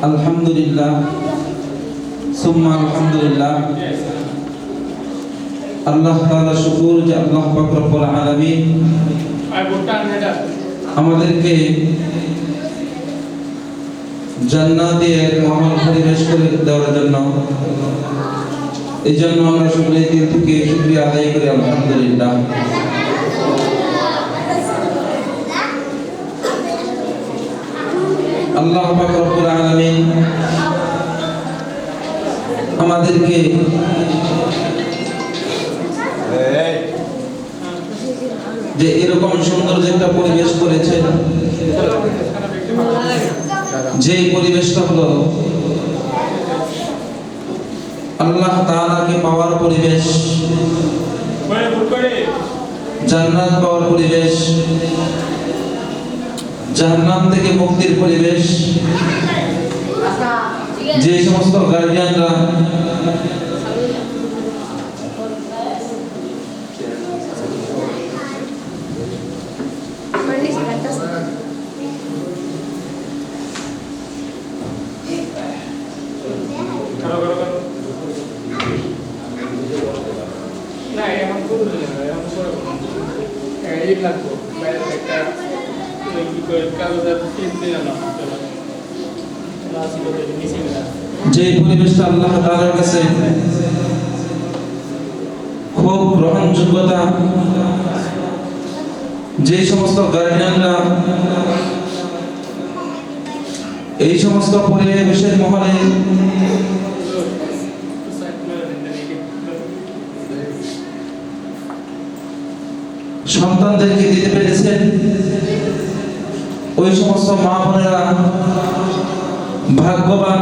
আলহামদুলিল্লাহ সুম্মা আলহামদুলিল্লাহ। আল্লাহ তাআলা শুকর যে আল্লাহ পাক রব্বুল আলামিন আমাদেরকে জান্নাতে মহল পরিবেশ করে দেওয়ার জন্য, এই জন্য আমরা সকলে দিল থেকে শুকরিয়া আদায় করি আলহামদুলিল্লাহ। আল্লাহ পাক রব্বুল আলামিন আমাদেরকে যে এরকম সুন্দর যে একটা পরিবেশ করেছেন, যে পরিবেশটা হলো আল্লাহ তাআলাকে পাওয়ার পরিবেশ, জান্নাত পাওয়ার পরিবেশ, জাহান্নাম থেকে মুক্তির পরিবেশ। যে সমস্ত গার্ডিয়ানরা যে পরিবেশটা আল্লাহ তাআলার কাছে খুব গ্রহণযোগ্যতা, যে সমস্ত গার্ডিয়ানরা এই সমস্ত পরিবেশের মহলে সন্তানদেরকে দিতে পেরেছেন, ওই সমস্ত মা বোনেরা ভাগ্যবান।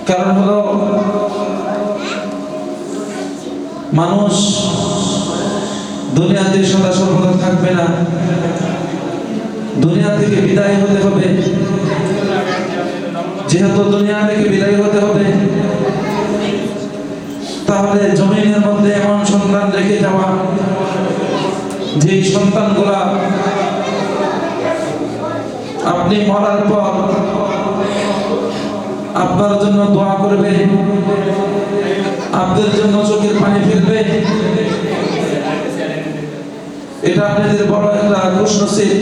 কারণ হলো মানুষ দুনিয়াতে সদা সর্বদা থাকবে না, দুনিয়া থেকে বিদায় হতে হবে। যেহেতু দুনিয়া থেকে বিদায় হতে হবে, তাহলে জমিনের মধ্যে এমন সন্তান রেখে যাওয়া, যে সন্তানগুলা আপনি মরার পর আপনার জন্য দোয়া করবে, আপনাদের জন্য চোখের পানি ফেলবে, এটা আপনাদের বড় একটা খুশনসিব।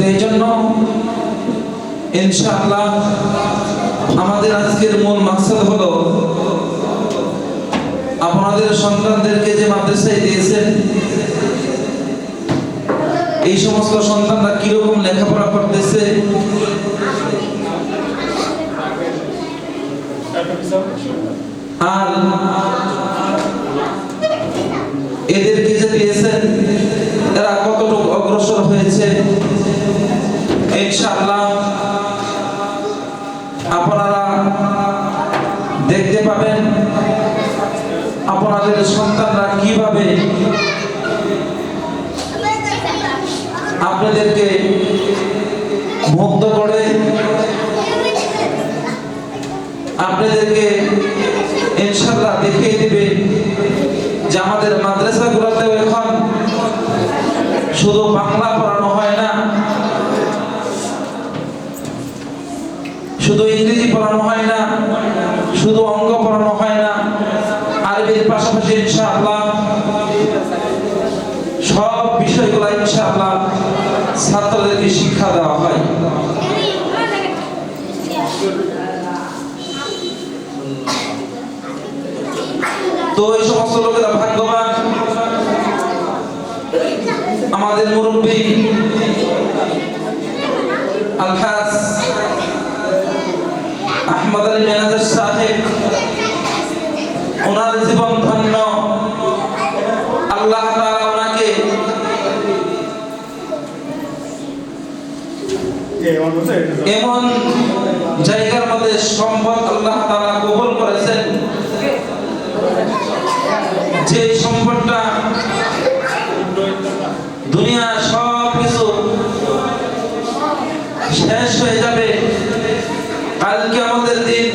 এই জন্য ইনশাআল্লাহ আমাদের আজকের মূল মাকসাদ হলো আপনাদের সন্তানদেরকে যে মাদ্রাসায় দিয়েছেন, এই সমস্ত সন্তানরা কিরকম লেখাপড়া করতেছে, আর এদেরকে যে দিয়েছেন এরা কতটুকু অগ্রসর হয়েছে। ইনশাআল্লাহ আপনারা দেখতে পাবেন আপনাদের সন্তানরা কিভাবে আপনাদেরকে মুগ্ধ করে, আপনাদেরকে ইনশাআল্লাহ দেখিয়ে দিবে যে আমাদের মাদ্রাসাগুলোতেও এখন শুধু বাংলা পড়ানো হয় না, শুধু ইংরেজি পড়ানো হয় না, শুধু অঙ্ক পড়ানো হয় না, আরবির পাশাপাশি ইনশাআল্লাহ সব বিষয়গুলো ইনশাআল্লাহ ছাত্রদেরকে শিক্ষা দেওয়া হয়। তো এই সমস্ত লোকেরা ভাগ্যবান। আমাদের মুরব্বী আলহাজ আহমদ আলী ম্যানেজার সাহেব, ওনার জীবন ধন্য। আল্লাহ তাআলা ওনাকে এমন জায়গার মধ্যে সম্পদ আল্লাহ তাআলা কবুল করেছেন, যে সম্পদটা দুনিয়া সব কিছু শেষ হয়ে যাবে, কালকে আমাদের দিন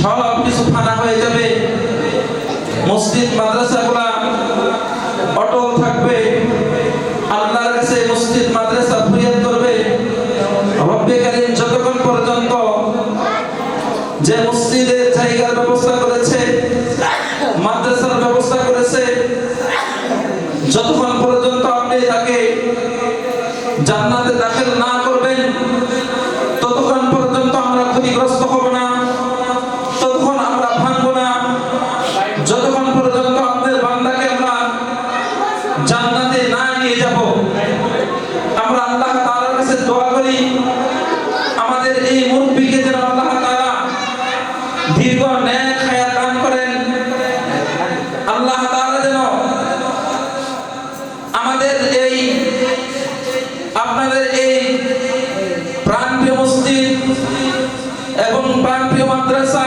সব কিছু ফানা হয়ে যাবে, মসজিদ মাদ্রাসাগুলা অটল থাকবে। ব্যবস্থা করেছে, যতক্ষণ পর্যন্ত আপনি তাকে জান্নাতে দাখিল না করবেন ততক্ষণ পর্যন্ত আমরা ক্ষতিগ্রস্ত হব না, ততক্ষণ আমরা ভাঙব না। যতক্ষণ পর্যন্ত আপনার বান্দাকে আমরা জান্নাতে না নিয়ে যাব, আমরা আল্লাহ তাআলার কাছে দোয়া করি আমাদের এই মুরব্বিকে যেন আল্লাহ তাআলা দীর্ঘ নেক হায়াত দান করেন। আল্লাহ তাআলা যেন আমাদের এই আপনাদের এই প্রাণপ্রিয় মসজিদ এবং প্রাণপ্রিয় মাদ্রাসা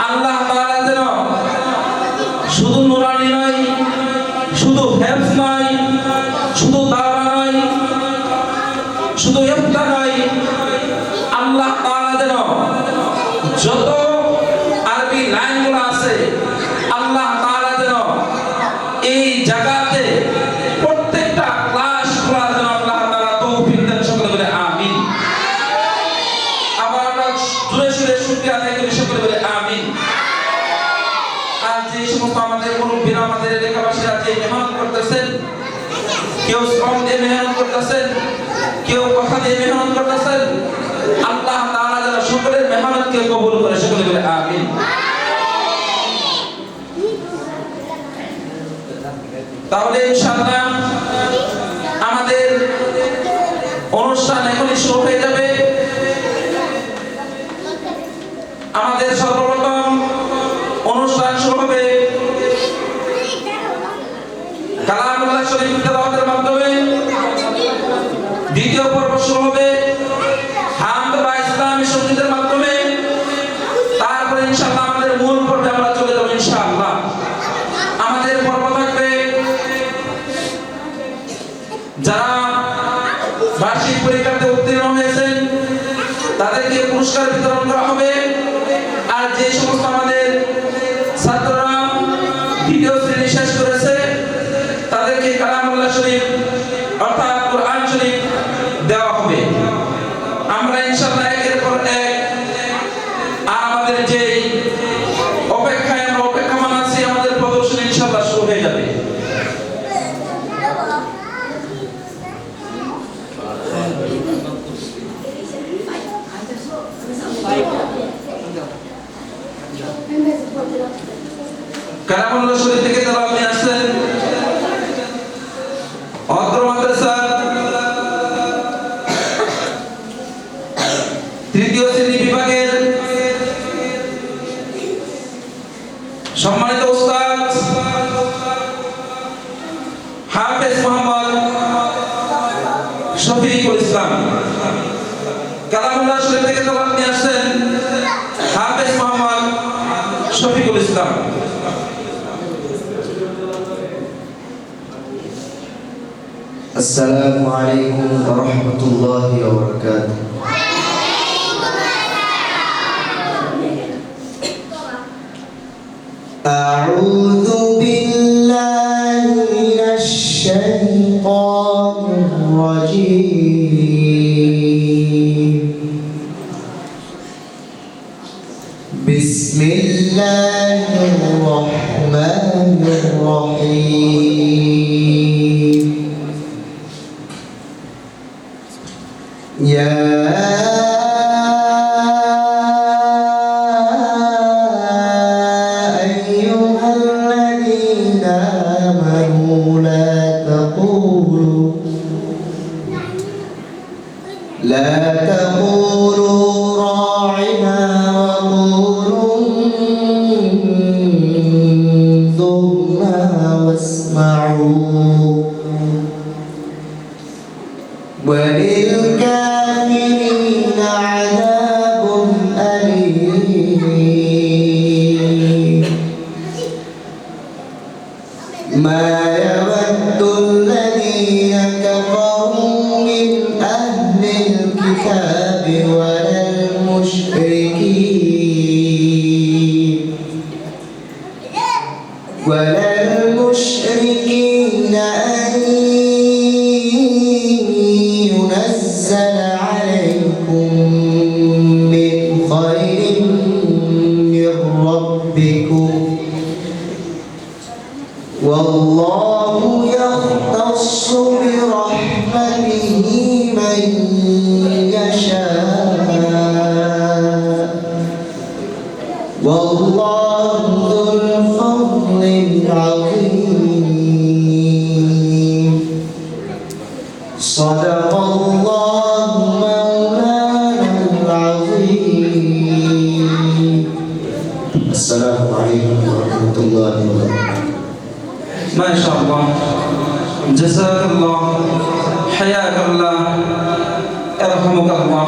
আল্লাহ তাআলা যেন শুধু নুরানি নয়, শুধু হেফজ নয়, শুধু দাওয়া নয়, শুধু ইফতা নয়, আল্লাহ তাআলা যেন যত আরবি লাইনগুলো আছে আল্লাহ তাআলা যেন এই জায়গাতে প্রত্যেকটা ক্লাস খোলার জন্য আল্লাহ তাআলা তৌফিক দেন। সকলে বলে আমিন। আবার আমরা জোরে সোরে শুকরিয়া আদায় করি, সকলে বলে আমিন। আর যে সমস্ত আমাদের মুরব্বিরা আমাদের এলাকাবাসীরা যে মেহনত করতেছেন, কেউ শ্রম দিয়ে মেহনত করতেছেন, কেউ কথা দিয়ে মেহনত করতেছেন, আল্লাহ তাআলা যেন সকলের মেহনতকে কবুল করে। সকলে বলে আমিন। তাহলে ইনশাআল্লাহ আমাদের অনুষ্ঠান এখনই শুরু হয়ে যাবে। আমাদের সর্বপ্রথম অনুষ্ঠান শুরু হবে কালামুল্লাহ শরীফ তেলাওয়াতের মাধ্যমে, দ্বিতীয় পর্ব শুরু হবে হামদ বা ইসলামী সঙ্গীতের মাধ্যমে, তারপরে ইনশাআল্লাহ আমাদের মূল পর্বে আমরা চলে যাব ইনশাআল্লাহ। আমাদের পর্ব থাকবে যারা বার্ষিক পরীক্ষাতে উত্তীর্ণ হয়েছেন তাদেরকে পুরস্কার বিতরণ করা হবে। আর যে সমস্ত আমাদের ছাত্ররা দ্বিতীয় শ্রেণী শেষ করেছে তাদেরকে কালামুল্লাহ শরীফ অর্থাৎ কোরআন শরীফ দেওয়া হবে। আমরা ইনশাআল্লাহ একের পর এক আমাদের যে অপেক্ষায় আমরা অপেক্ষমান আছি আমাদের প্রদর্শন ইনশাআল্লাহ শুরু হয়ে যাবে। কালামুল্লাহ শরীফ থেকে তেলাওয়াত নিয়ে আসছেন অত্র মাদ্রাসার তৃতীয় শ্রেণী বিভাগের সম্মানিত উস্তাদ হাফেজ মোহাম্মদ শফিকুল ইসলাম। কালামুল্লাহ শরীফ থেকে তেলাওয়াত নিয়ে আসছেন হাফেজ মোহাম্মদ শফিকুল ইসলাম। السلام عليكم ورحمة الله وبركاته. أعوذ بالله من الشيطان الرجيم. بسم الله الرحمن الرحيم. يا أيها الذين آمنوا لا تقولوا راعنا وقولوا انظرنا واسمعوا وللكافرين عذاب أليم. ما يود الذين كفروا من أهل الكتاب ولا المشركين أن ينزل عليكم من خير من ربكم والله يختص برحمته من يشاء والله ذو الفضل العظيم صدق الله مولانا العظيم السلام عليكم ورحمة الله وبركاته ما شاء الله جزاك الله حياك الله ارحمك الله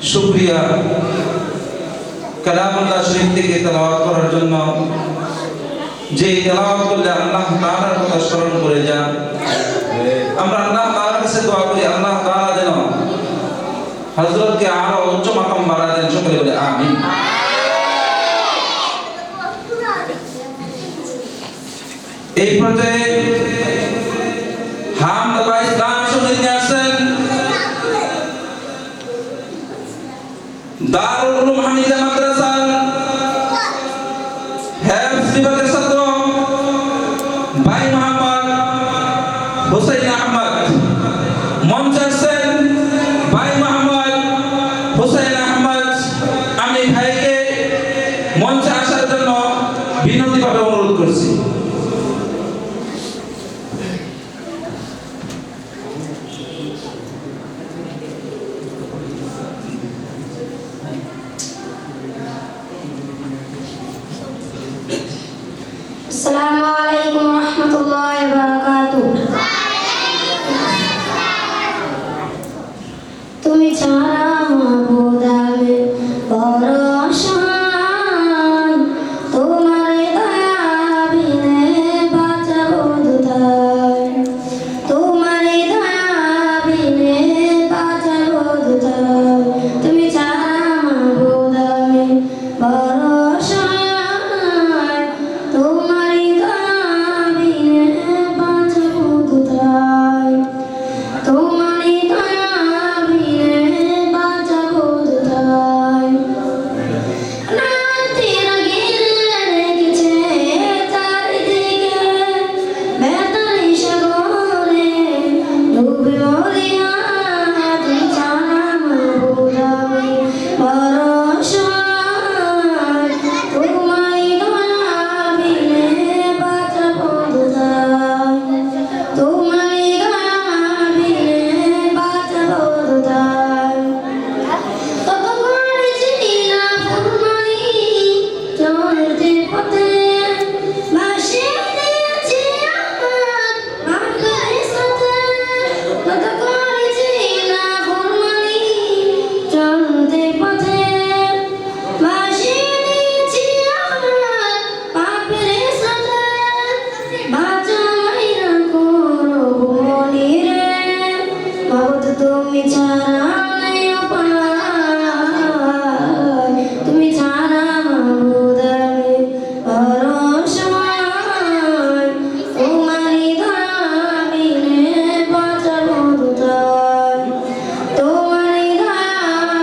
শুকরিয়া কালামুল্লাহ শরীফ থেকে তেলাওয়াত করার জন্য যে তেলাওয়াত করলে আল্লাহ তাআলার কথা স্মরণ করে যান আমরা আল্লাহ তাআলার কাছে দোয়া করি আল্লাহ তাআলা যেন হযরতকে আরো উচ্চ মাকাম বাড়া দেন সকলে বলে আমিন এই পর্যায়ে হামদা ইসলাম সঙ্গীত নিয়ে আসছেন দারুল উলুম হামিদা মাদ্রাসার হেফজ বিভাগের ছাত্র ভাই মোহাম্মদ হুসাইন আহমদ মঞ্চে আসছেন ভাই মোহাম্মদ হুসাইন আহমদ আমি ভাইকে মঞ্চে আসার জন্য বিনম্রভাবে অনুরোধ করছি अस्सलामु अलैकुम रहमतुल्लाहि व बाराकातुहू তুমি ছাড়া মাবুদ আমি বড় অসহায় তোমার দয়া বিনে বাঁচাবো কোথায় তোমার দয়া বিনে বাঁচাবো কোথায় তুমি ছাড়া মাবুদ আমি বড় অসহায় তোমার দয়া বিনে বাঁচাবো কোথায় তোমার দয়া বিনে বাঁচাবো কোথায় রাতের ঘিরে রেখেছে চারিদিকে বেতারি সাগরে ডুবে মরি তুমি ছাড়া মাবুদ আমি বড় অসহায় তোমার দয়া বিনে বাঁচাবো কোথায় তোমার দয়া বিনে বাঁচাবো কোথায় কত করেছি না ফুলমারি চলতে পথে ভাসিয়ে দিয়েছি আমার মাথার সাথে কত করেছি না ফুলমারি চলতে পথে ভাসিয়ে দিয়েছি আমার পাপের সাথে বাঁচাই না কোনো বলি রে মাবুদ তুমি ছাড়া নেই উপায় তুমি ছাড়া মাবুদ আমি বড় অসহায় তোমারই দয়া বিনে বাঁচাবো কোথায় তোমারই দয়া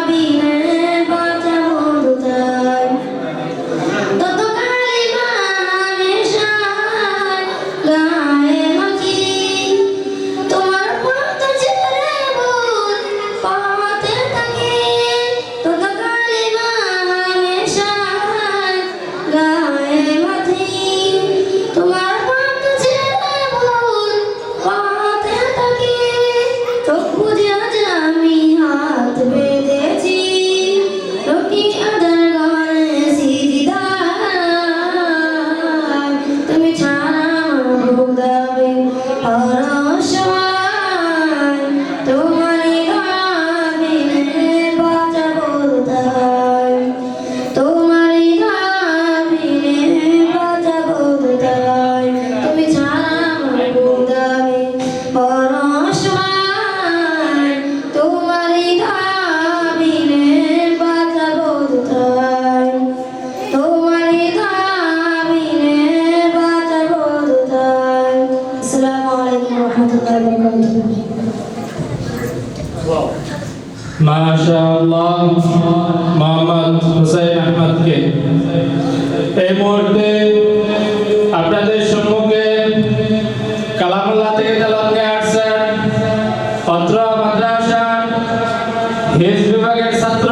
বিনে বাঁচাবো কোথায় তত কালিমা মেশায় গায়ে মাখি তোমার পথ ছেড়ে ভুল পথে থাকি তত কালিমা মেশায় গায়ে মাখি তোমার পথ ছেড়ে ভুল পথে থাকি চোখ বুজে আজ আমি হাত বেঁধেছি রকি আদার ঘরে সিজদায় তুমি ছাড়া মাবুদ আমি বড় অসহায় তোমারই দয়া বিনে বাঁচাবো কোথায় তোমারই দয়া বিনে বাঁচাবো কোথায় তুমি ছাড়া মাবুদ আমি বড় অসহায় তোমারই দয়া বিনে বাঁচাবো কোথায় তোমারই দয়া বিনে বাঁচাবো কোথায় আসসালামু আলাইকুম ওয়া রাহমাতুল্লাহি ওয়া বারাকাতুহু মাশাআল্লাহ মোহাম্মদ হুসাইন আহমদকে এই মুহূর্তে আপনাদের সম্মুখে কালামুল্লাহ থেকে তেলাওয়াত নিয়ে আসছেন অত্র মাদ্রাসার হিফজ বিভাগের ছাত্র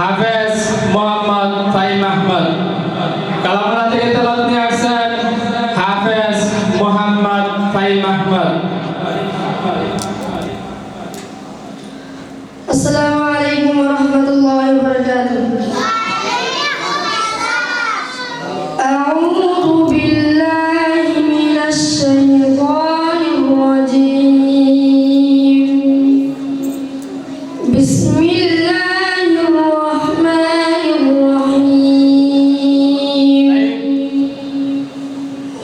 হাফেজ মোহাম্মদ ফাহিম আহমদ। কালামুল্লাহ থেকে তেলাওয়াত নিয়ে আসছেন হাফেজ মোহাম্মদ ফাহিম আহমদ। السلام عليكم ورحمة الله وبركاته. أعوذ بالله من الشيطان الرجيم. بسم الله الرحمن الرحيم.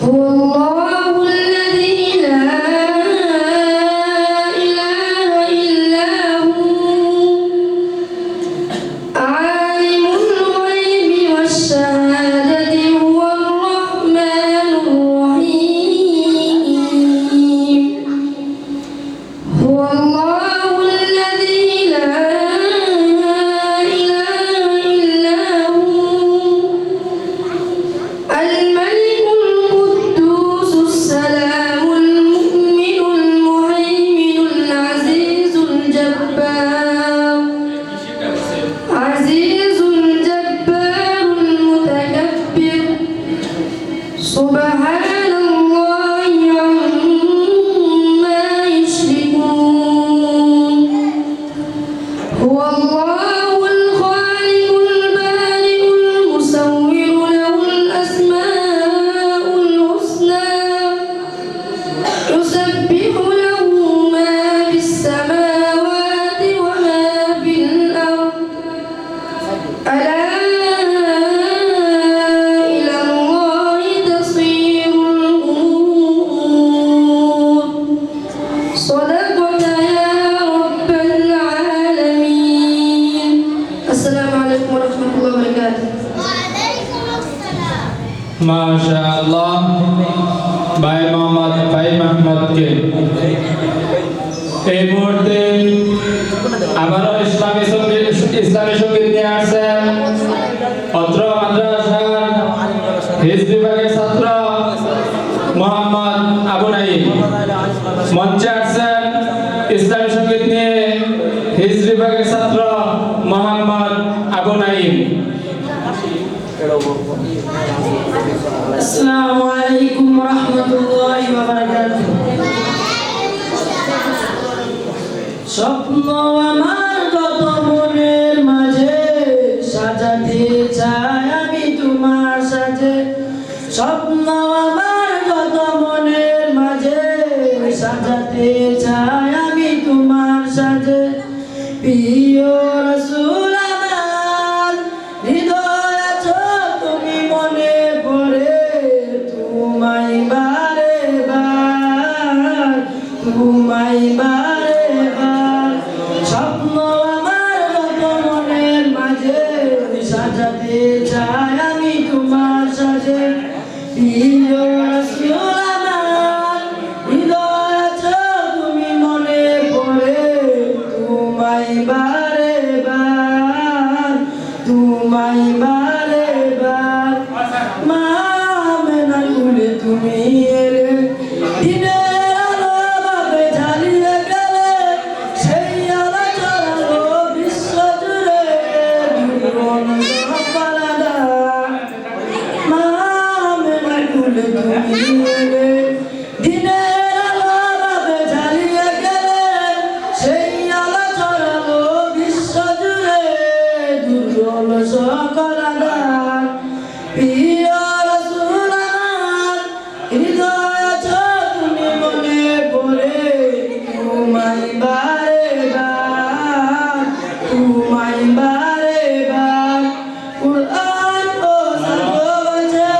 هو الله الذي لا إله إلا هو عالم الغيب والشهادة هو الرحمن الرحيم. هو الله الذي لا إله إلا هو الملك القدوس السلام المؤمن المهيمن العزيز الجبار عزيز الجبار المتكبر سبحان الله عما يشركون. هو الله الخالق البارئ المصور له الأسماء الحسنى يسبح له ما في السماوات وما في الأرض ألا إلى الله تصير الأمور. صدقت يا رب العالمين. السلام عليكم ورحمة الله وبركاته. মাশাআল্লাহ ভাই মোহাম্মদ ফাহিম আহমদকে এই মুহূর্তে আবারও ইসলামী সঙ্গীত নিয়ে আসছেন অত্র মাদ্রাসার হিফজ বিভাগের ছাত্র মোহাম্মদ আবু নাঈম। মঞ্চে আসছেন ইসলামী সঙ্গীত নিয়ে হিফজ বিভাগের ছাত্র মোহাম্মদ আবু নাঈম। আসসালামু আলাইকুম ওয়া রাহমাতুল্লাহি ওয়া বারাকাতুহু। স্বপ্ন আমার কত মনের মাঝে সাজাতে চাই আমি তোমার সাথে। স্বপ্ন আমার কত মনের মাঝে সাজাতে চাই আমি তোমার সাথে। প্রিয় রাসূল আমার হৃদয় আছো তুমি মনে পড়ে তোমায় বারে বার তোমায় বারে বার। স্বপ্ন আমার কত মনের মাঝে সাজাতে চাই আমি তোমার সাথে। প্রিয় রাসূল আমার হৃদয় আছো তুমি মনে পড়ে তোমায় বারে বার তোমায় বারে বার। মা আমেনার কোলে তুমি এলে দিনের আলো ভাবে জ্বালিয়ে গেলে সেই আলো ছড়ালো বিশ্ব জুড়ে জীবন সফলতা। মা আমেনার কোলে তুমি এলে দিনের আলো ভাবে জ্বালিয়ে গেলে সেই আলো ছড়ালো বিশ্ব জুড়ে দুর্বল সকলতা। প্রিয় রাসূল আমার হৃদয় আছো তুমি মনে পড়ে তোমায় বারে বার তোমায় বারে বার। কুরআন ও সাগরে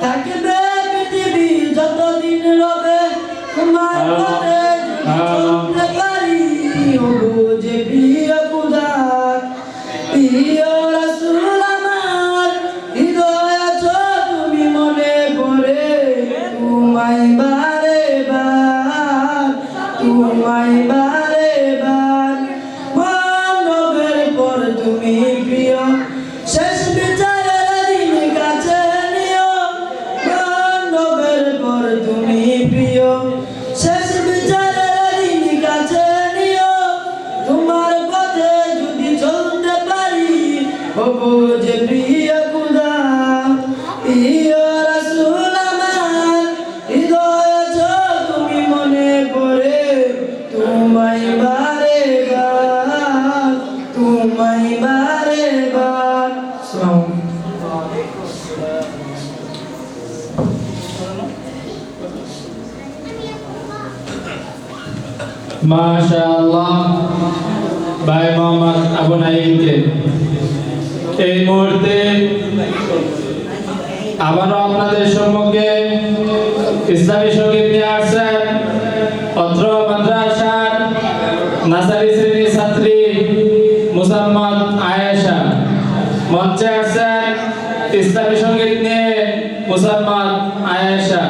থাকবে পৃথিবী যতদিন রবে তোমার পথে চলতে পারি হবো যে প্রিয় খোদা। প্রিয় রাসূল আমার হৃদয় আছো মাশাআল্লাহ ভাই মোহাম্মদ আবু নাঈমকে এই মুহূর্তে আবারও আপনাদের সম্মুখে ইসলামী সঙ্গীত নিয়ে আসছেন অত্র মাদ্রাসার নার্সারি শ্রেণীর ছাত্রী মুসাম্মদ আয়েশা। মঞ্চে আসছেন ইসলামী সঙ্গীত নিয়ে মুসাম্মদ আয়েশা।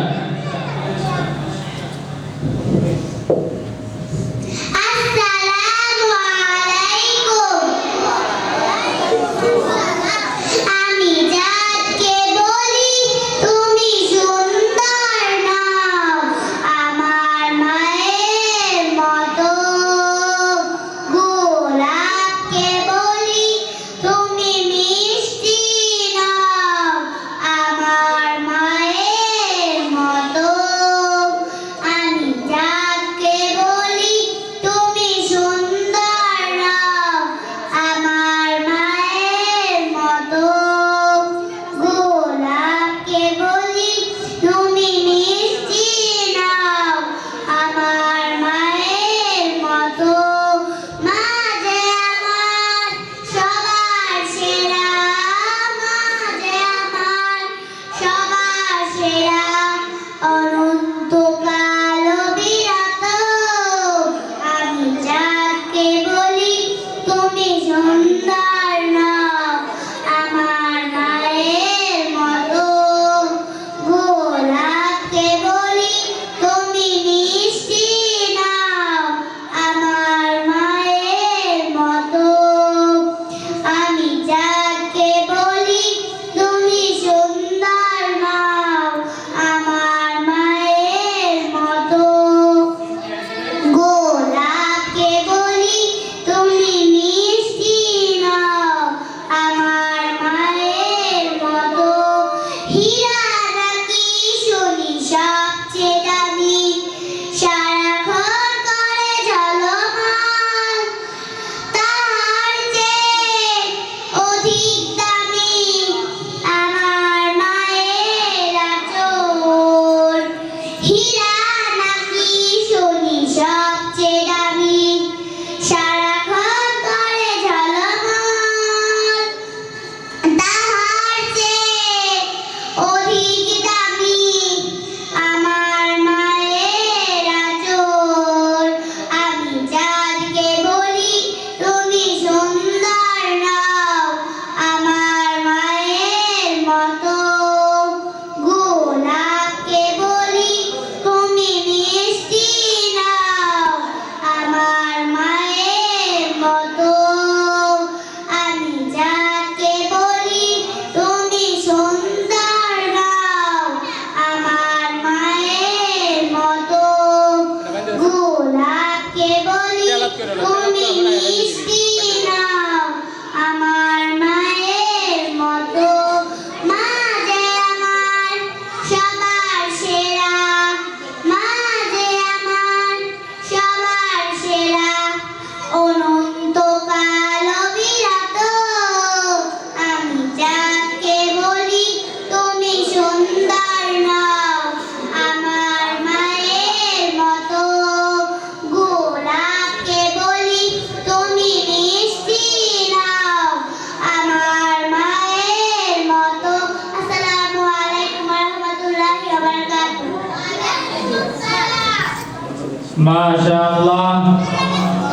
মাশাআল্লাহ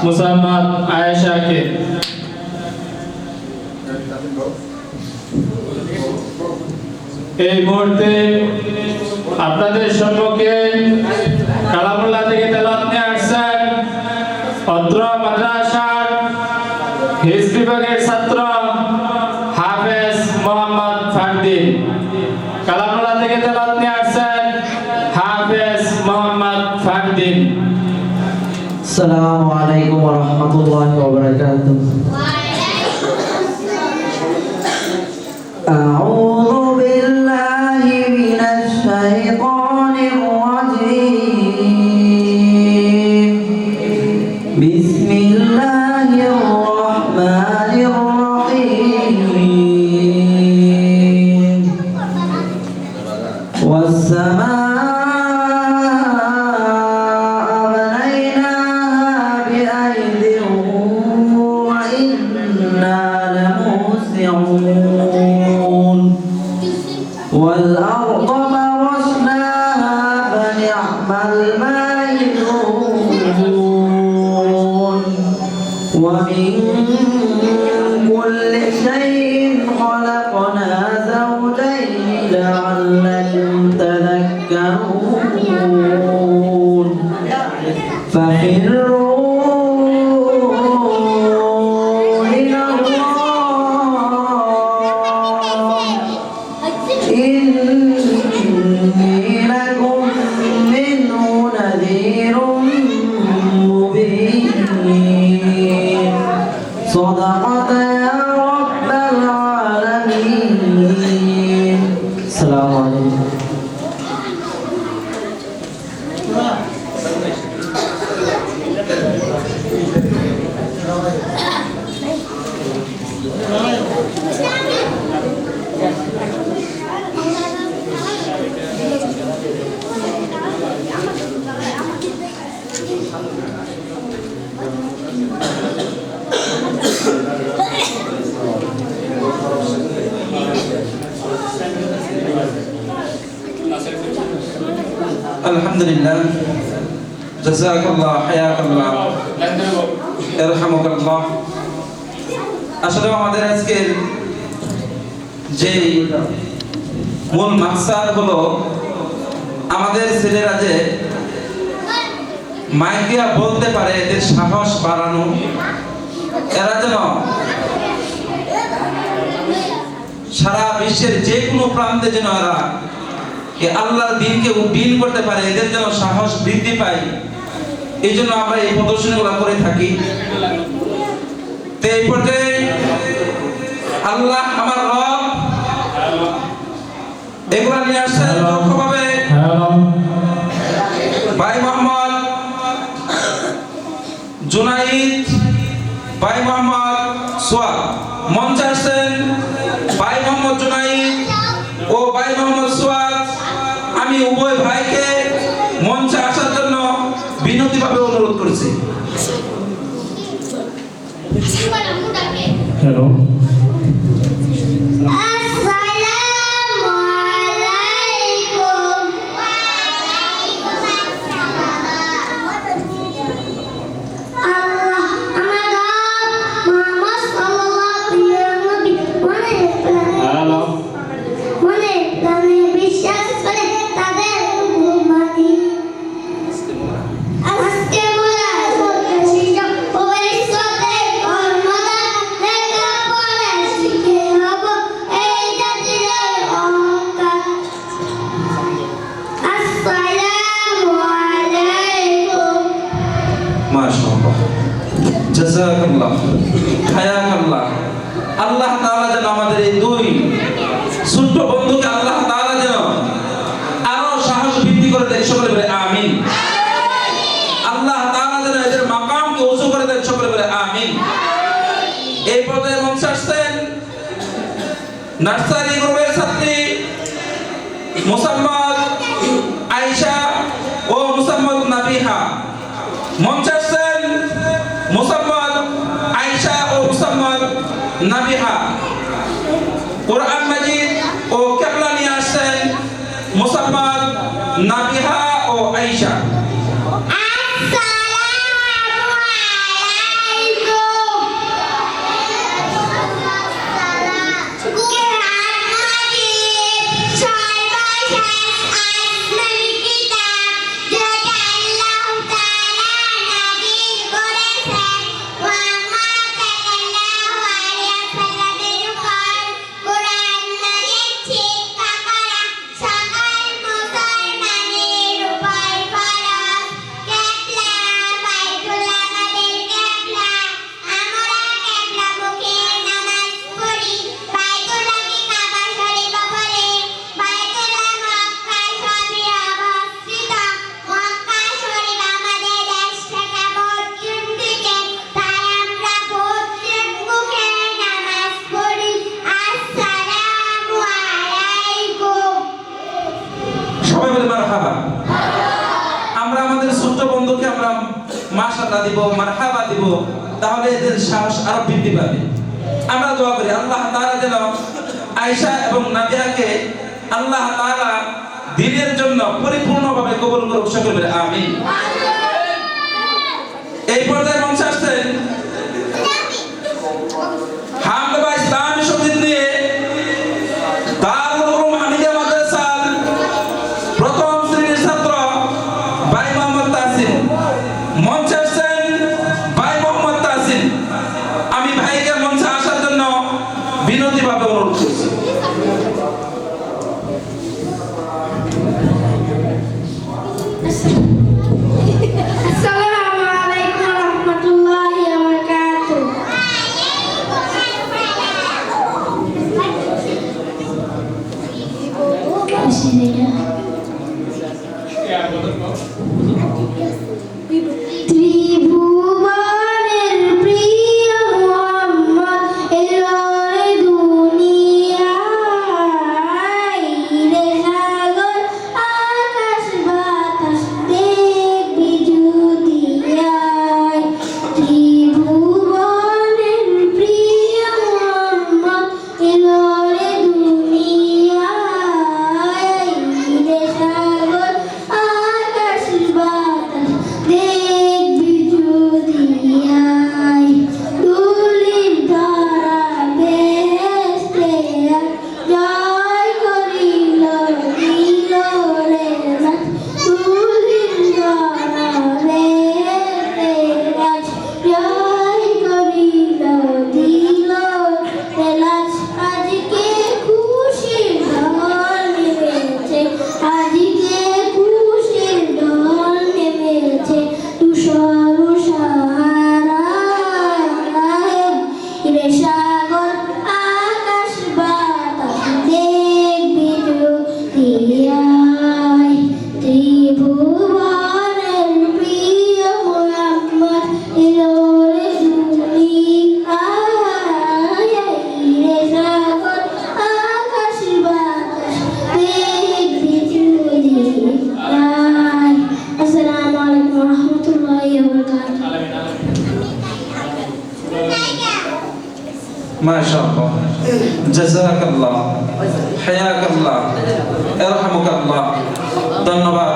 মুসাম্মদ আয়েশাকে এই মুহূর্তে আপনাদের সম্মুখে কালামুল্লাহ থেকে তেলাওয়াত নিয়ে আসছেন অত্র মাদ্রাসার হিফজ বিভাগের ছাত্র হাফেজ মোহাম্মদ ফারদিন। কালামুল্লাহ থেকে তেলাওয়াত নিয়ে আসছেন হাফেজ মোহাম্মদ ফারদিন। আসসালামু আলাইকুম ওয়া রাহমাতুল্লাহি ওয়া বারাকাতুহু। আউযু বিল্লাহি মিনাশ শাইতানির রাজীম। বিসমিল্লাহির রাহমানির রাহিম। والسماء بنيناها بأيد وإنا لموسعون والأرض فرشناها فنعم الماهدون ومن كل شيء خلقنا زوجين لعلكم تذكرون ففروا إلى الله إني لكم منه نذير مبين صدقت يا رب العالمين. السلام عليكم. আলহামদুলিল্লাহ, জাযাকাল্লাহ, হায়াকাল্লাহ, ইরহামুকাল্লাহ। আসলে আমাদের আজকের যে মূল মাকসাদ হলো আমাদের ছেলেরা যে মাইক দিয়া বলতে পারে, এদের সাহস বাড়ানো, এরা যেন সারা বিশ্বের যে কোনো প্রান্তে যেন এরা আল্লাহর দিনকে উদ্দিন করতে পারে, এদের যেন সাহস বৃদ্ধি পায়, এই জন্য আমরা এই প্রদর্শনীগুলো করে থাকি। তো এই পর্যায়ে আল্লাহ আমার রব এগুলা নিয়ে আসছেন দক্ষভাবে। ভাই মোহাম্মদ জুনাইদ, ভাই মোহাম্মদ সোয়াদ মঞ্চে আসছেন। ভাই মোহাম্মদ জুনাইদ ও ভাই মোহাম্মদ সোয়াদ, আমি উভয় ভাইকে মঞ্চে আসার জন্য বিনতিভাবে অনুরোধ করছি। হ্যালো, আসসালামু আলাইকুম। আল্লাহ আমার রব মুহাম্মদ সাল্লাল্লাহু আলাইহি ওয়াসাল্লাম মনে প্রাণে বিশ্বাস করে তাদের হুকুম মানি। আজকে মোরা সত্যি ভবিষ্যতে কর্মদান লেখাপড়া শিখে হব এই জাতির অহংকার। আসসালামু আলাইকুম। মাশাআল্লাহ, জাযাকাল্লাহ, হায়াকাল্লাহ। আল্লাহ তাআলা যেন আমাদের এই দুই ছোট্ট বন্ধুকে আল্লাহ তাআলা যেন আরো সাহস বৃদ্ধি করে দেয়, সকলে বলে আমিন। আল্লাহ তাআলা যেন এদের মাকামকে উঁচু করে দেয়, সকলে বলে আমিন। এই পর্যায়ে মঞ্চে আসছেন নার্সারি গ্রুপের ছাত্রী মুসাম্মদ আয়েশা ও মুসাম্মদ নাবিহা। মঞ্চে আসছেন মুসাম্মদ আয়েশা ও মুসাম্মদ নাবিহা। কোরআন মাজিদ ও কেবলা নিয়ে আসছেন মুসাম্মদ নাবিহা ও আয়েশা। সকল মুসলমানের উপর মাশাআল্লাহ দিব, মারহাবা দিব, তাহলে এদের সাহস আরো বৃদ্ধি পাবে। আমরা দোয়া করি আল্লাহ তাআলা যেন আয়েশা এবং নাদিয়াকে আল্লাহ তাআলা দ্বীনের জন্য পরিপূর্ণভাবে কবুল করুক, সকলে বলে আমিন। এই পর্যায়ে মঞ্চে আসছেন হামদা ইসলামী সঙ্গীত নিয়ে দারুল উলুম হামিদিয়া মাদ্রাসার প্রথম শ্রেণীর ছাত্র ভাই মোহাম্মদ তাসিন। মঞ্চে আসছেন ভাই মোহাম্মদ তাসিন। আমি ভাইকে মঞ্চে আসার জন্য বিনতিভাবে অনুরোধ করছি। আসসালামু আলাইকুম ওয়া রাহমাতুল্লাহি ওয়া বারাকাতুহু। ত্রিভুবনের প্রিয় মুহাম্মদ এলো রে দুনিয়ায়, রে সাগর আকাশ বাতাস দেখবি যদি আয়। ত্রিভুবনের প্রিয় মুহাম্মদ এলো রে দুনিয়ায়, রে সাগর আকাশ বাতাস দেখবি যদি আয়। দুলির দ্বারা বেহেশতে জয় করিল দিল রে রাজ। দুলির দ্বারা বেহেশতে জয় করিল দিল রে রাজ। আজকে খুশির ঢল নেমেছে, আজকে খুশির ঢল নেমেছে তুষার সাহারায়, রে সাগর আকাশ বাতাস দেখবি যদি আয়। ত্রিভুবনের প্রিয় মুহাম্মদ এলো রে দুনিয়ায়, রে সাগর আকাশ বাতাস দেখবি যদি আয়। আসসালামু আলাইকুম ওয়া রাহমাতুল্লাহি ওয়া বারাকাতুহু। মাশাআল্লাহ, জাযাকাল্লাহ, হায়াকাল্লাহ, ইরহামুকাল্লাহ। ধন্যবাদ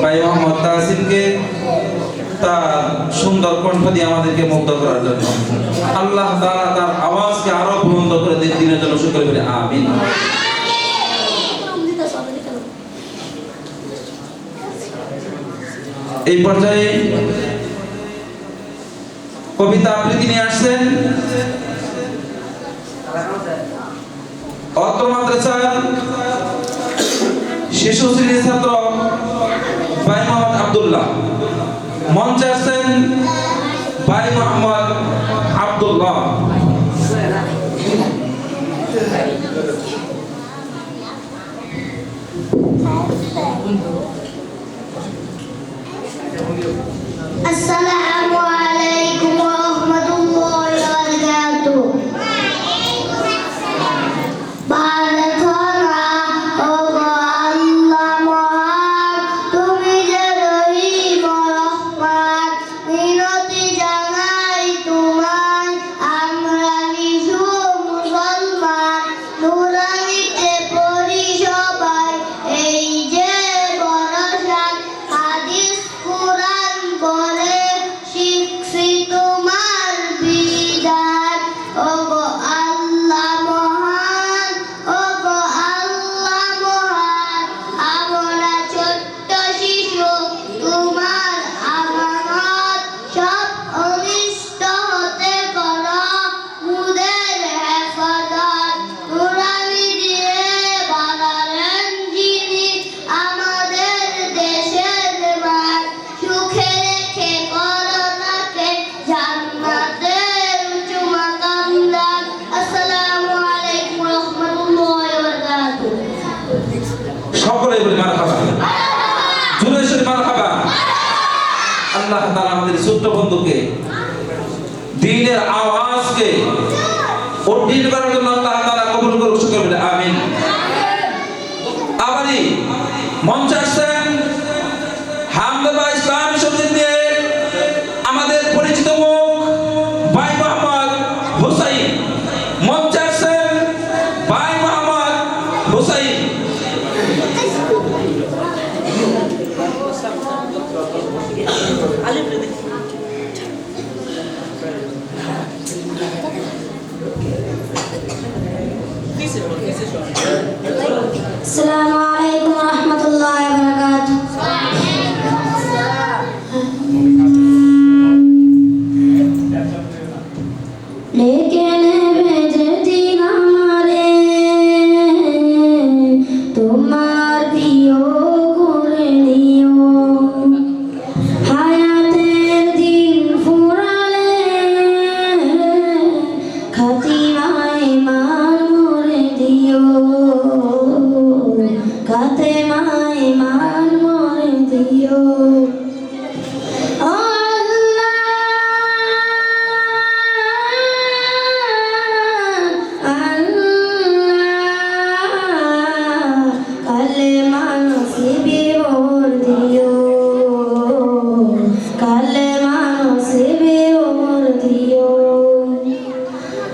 ভাই মোহাম্মদ তাসিনকে তার সুন্দর কণ্ঠ দিয়ে আমাদেরকে মুগ্ধ করার জন্য। আল্লাহ তাআলা তার আওয়াজকে আরো বুলন্দ করে দিন, দিনের জন্য শুকর করে আমিন। এই পর্যায়ে কবিতা আবৃত্তি নিয়ে আসছেন অত্র মাদ্রাসার শিশু শ্রেণীর ছাত্র ভাই মোহাম্মদ আব্দুল্লাহ। মঞ্চে আসছেন ভাই মোহাম্মদ আব্দুল্লাহ। আসসালামু আলাইকুম ওয়া রাহমাতুল্লাহি ওয়া বারাকাতুহু। প্রার্থনা ও আল্লাহ মহান, তুমি যে রহিম ও রহমান, মিনতি জানাই তোমায় আমরা কিছু মুসলমান। নুরানিতে পড়ি সবাই এই যে বরসাত, হাদিস কুরআন পড়ে শিখছি তোমার বিধান। ওগো আল্লাহ মহান, ওগো আল্লাহ মহান, আমরা ছোট্ট শিশু তোমার আমানত। সব অনিষ্ট হতে করো মুদের হেফাজত। নুরানি দিয়ে বানালেন যিনি আমাদের দেশের মান। সুখে রেখে করো তাকে জান্নাতের উঁচু মাকাম দান। আসসালামু আলাইকুম ওয়া রাহমাতুল্লাহি ওয়া বারাকাতুহু। সকলে বলি মারহাবা, জোরে সোরে মারহাবা। আল্লাহ তাআলা আমাদের ছোট্ট বন্ধুকে দ্বীনের আওয়াজকে উদ্দীন করার জন্য আল্লাহ তাআলা কবুল করুক, সকলে বলি আমিন। আবারই মঞ্চে আসছেন হামদা ইসলামী সঙ্গীত নিয়ে আসসালামু আলাইকুম ওয়া রাহমাতুল্লাহি ওয়া বারাকাতুহু। लेकिन भेजती हमारे তোমার প্রিয় করে নিও হায়াতের দিন ফুরালে খাতিমায় মান মরে দিও খাতিমায় মান মরে দিও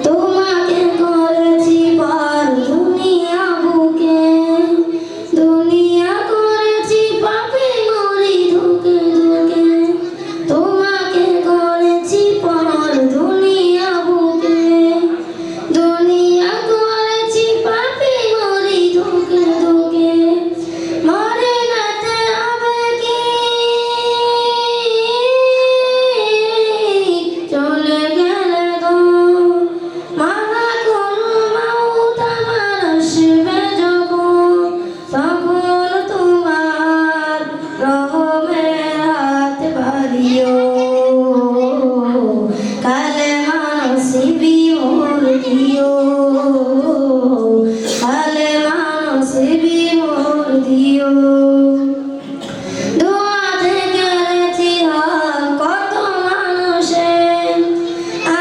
তোমাকে করেছি পার দুনিয়া বুকে দুনিয়া করেছি পাপে মরি ধুকে ধুকে তোমাকে করেছি পার দুনিয়া বুকে দুনিয়া করেছি পাপে মরি ধুকে ধুকে মরে নাতে হবে কি চলে গেলে গো মানা করো মাউত আমার আসবে যখন তখন তোমার রহমের হাত বাড়িও কালেমা নসিবি মোর দিও কালেমা নসিবি মোর দিও দোয়াতে গেলেছি হাত কত মানুষের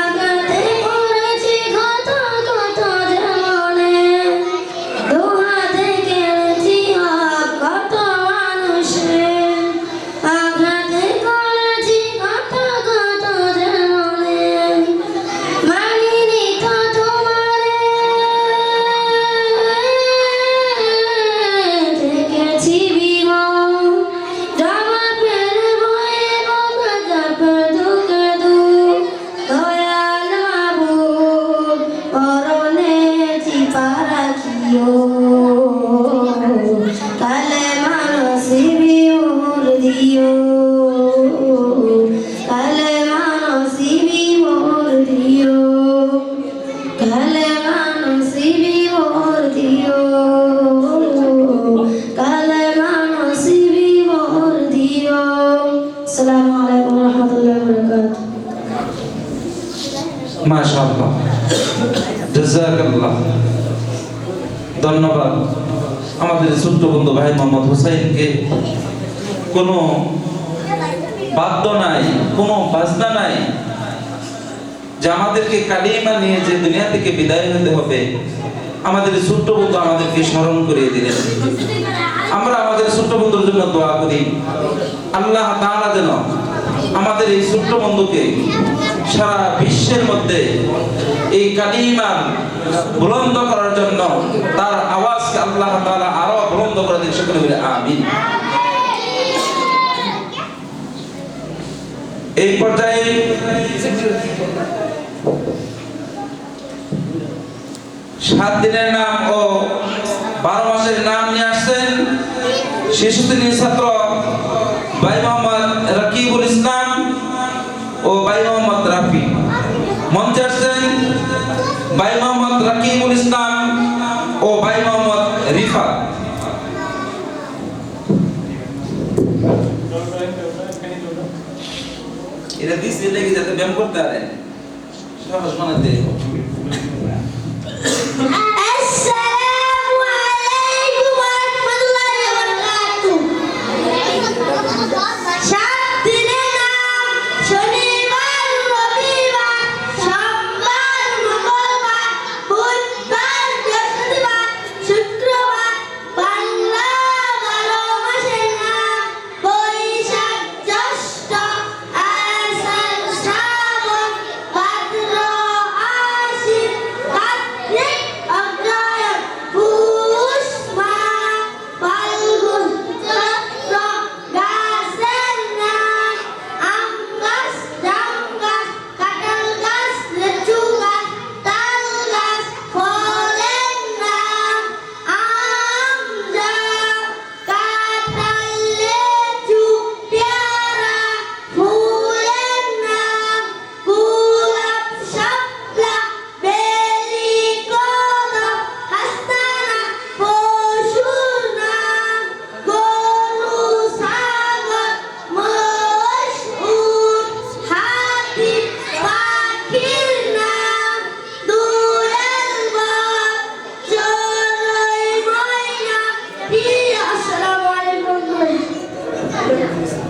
আঘাতে পড়েছি কত কত জীবনে দোয়াতে গেলেছি হাত কত মানুষের আঘাতে পড়েছি কত কত জীবনে মানিনি তো তোমারে দেখেছি বিমল জামা পেরে বয়ে বগা দুকে দু দয়াল মাবুদ পরনে চিপা রাখিও কালেমা নসিবি মোর দিও কালেমা নসিবি মোর দিও কালেমা নসিবি মোর দিও কালেমা নসিবি মোর দিও আসসালামু আলাইকুম ওয়া রাহমাতুল্লাহি ওয়া বারাকাতুহু। মাশাআল্লাহ, জাযাকাল্লাহ। ধন্যবাদ আমাদের ছোট্ট বন্ধু ভাই মোহাম্মদ হোসেনকে। কোনো বাদ্য নাই, কোনো বাজনা নাই যে আমাদেরকে কালিমা নিয়ে যে দুনিয়া থেকে বিদায় হতে হবে। আমাদের ছোট্ট বন্ধু আমাদেরকে স্মরণ করিয়ে দিলেন। আমরা আমাদের ছোট্ট বন্ধুর জন্য দোয়া করি, আল্লাহ তাআলা যেন আমাদের এই ছোট্ট বন্ধুকে সারা বিশ্বের মধ্যে এই কালিমা বুলন্দ করার জন্য তার আওয়াজকে আল্লাহ তাআলা আরো বুলন্দ করে দিন। সকলে বলে আমিন। এই পর্যায়ে সাত দিনের নাম ও 12 মাসের নাম নিয়ে আসছেন শিশু শ্রেণীর ছাত্র ভাই মোহাম্মদ রাকিবুল ইসলাম ও ভাই মোহাম্মদ রাফি। মঞ্চে আসছেন ভাই মোহাম্মদ রাকিবুল ইসলাম ও ভাই মোহাম্মদ রিফাত। এরা দিছে লেগে যাতে ব্যায়াম করতে পারে, সহজ বানাতে। আসসালামু আলাইকুম ওয়া রাহমাতুল্লাহি ওয়া বারাকাতুহু। সাত দিনের নাম শনিবার, রবিবার, সোমবার, মঙ্গলবার, বুধবার, বৃহস্পতিবার, শুক্রবার। বাংলা 12 মাসের নাম বৈশাখ, জ্যৈষ্ঠ, আষাঢ়, শ্রাবণ, ভাদ্র,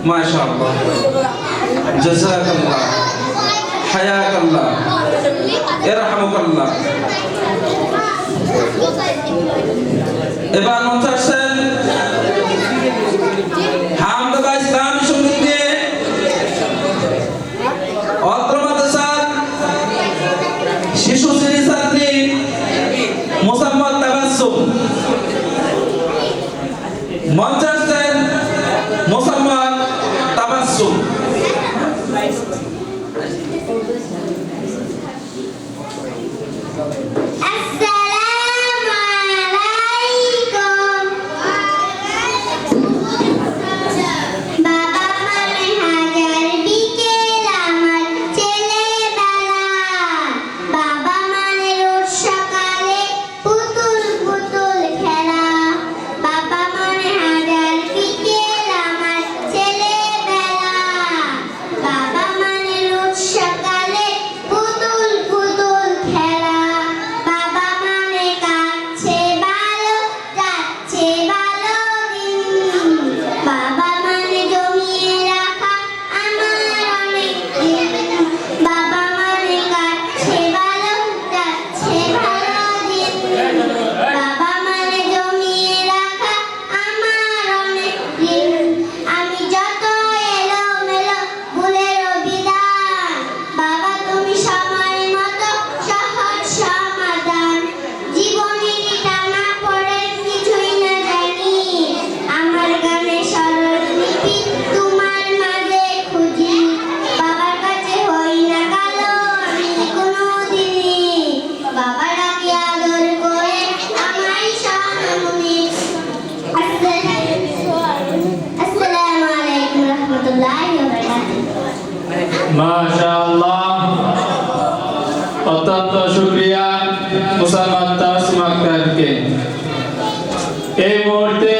মাশাআল্লাহ, জাযাকাল্লাহ, হায়াকাল্লাহ, ইরহামুকাল্লাহ। এবার মঞ্চে আসছেন হামদা ইসলামী সঙ্গীত নিয়ে অত্র মাদ্রাসার শিশু শ্রেণী ছাত্রী মোসাম্মদ তাবাসসুম। মঞ্চে আসছেন মোসাম্মদ তাবাসসুম। আসসালামু আলাইকুম। বাবা মানে হাজার বিকেল আমার ছেলেবেলা, বাবা মানে রোজ সকালে পুতুল পুতুল খেলা, বাবা মানে হাজার বিকেল আমার ছেলেবেলা, বাবা মানে রোজ সকালে পুতুল পুতুল খেলা, বাবা মানে কাটছে ভালো যাচ্ছে ভালো দিন, বাবা মানে জমিয়ে রাখা আমার অনেক দিন, বাবা মানে কাটছে ভালো যাচ্ছে ভালো দিন, বাবা মানে জমিয়ে রাখা আমার অনেক দিন। আমি যত এলোমেলো ভুলের বিধান, বাবা তুমি সময় মতো সহজ সমাধান, জীবনের টানা পড়ে কিছুই না জানি, আমার গানে সরল নীতি তোমার মাঝে খুঁজি, বাবার কাছে হই না কালো আমি কোনোদিনই, বাবা ডাকে আদর করে আমায় সহমনি। আসসালামু আলাইকুম রহমতুল্লাহি ওয়া বারাকাতুহু। মাশাআল্লাহ, অত্যন্ত শুকরিয়া মুসাম্মদ তাবাসসুম আক্তারকে। এই মুহূর্তে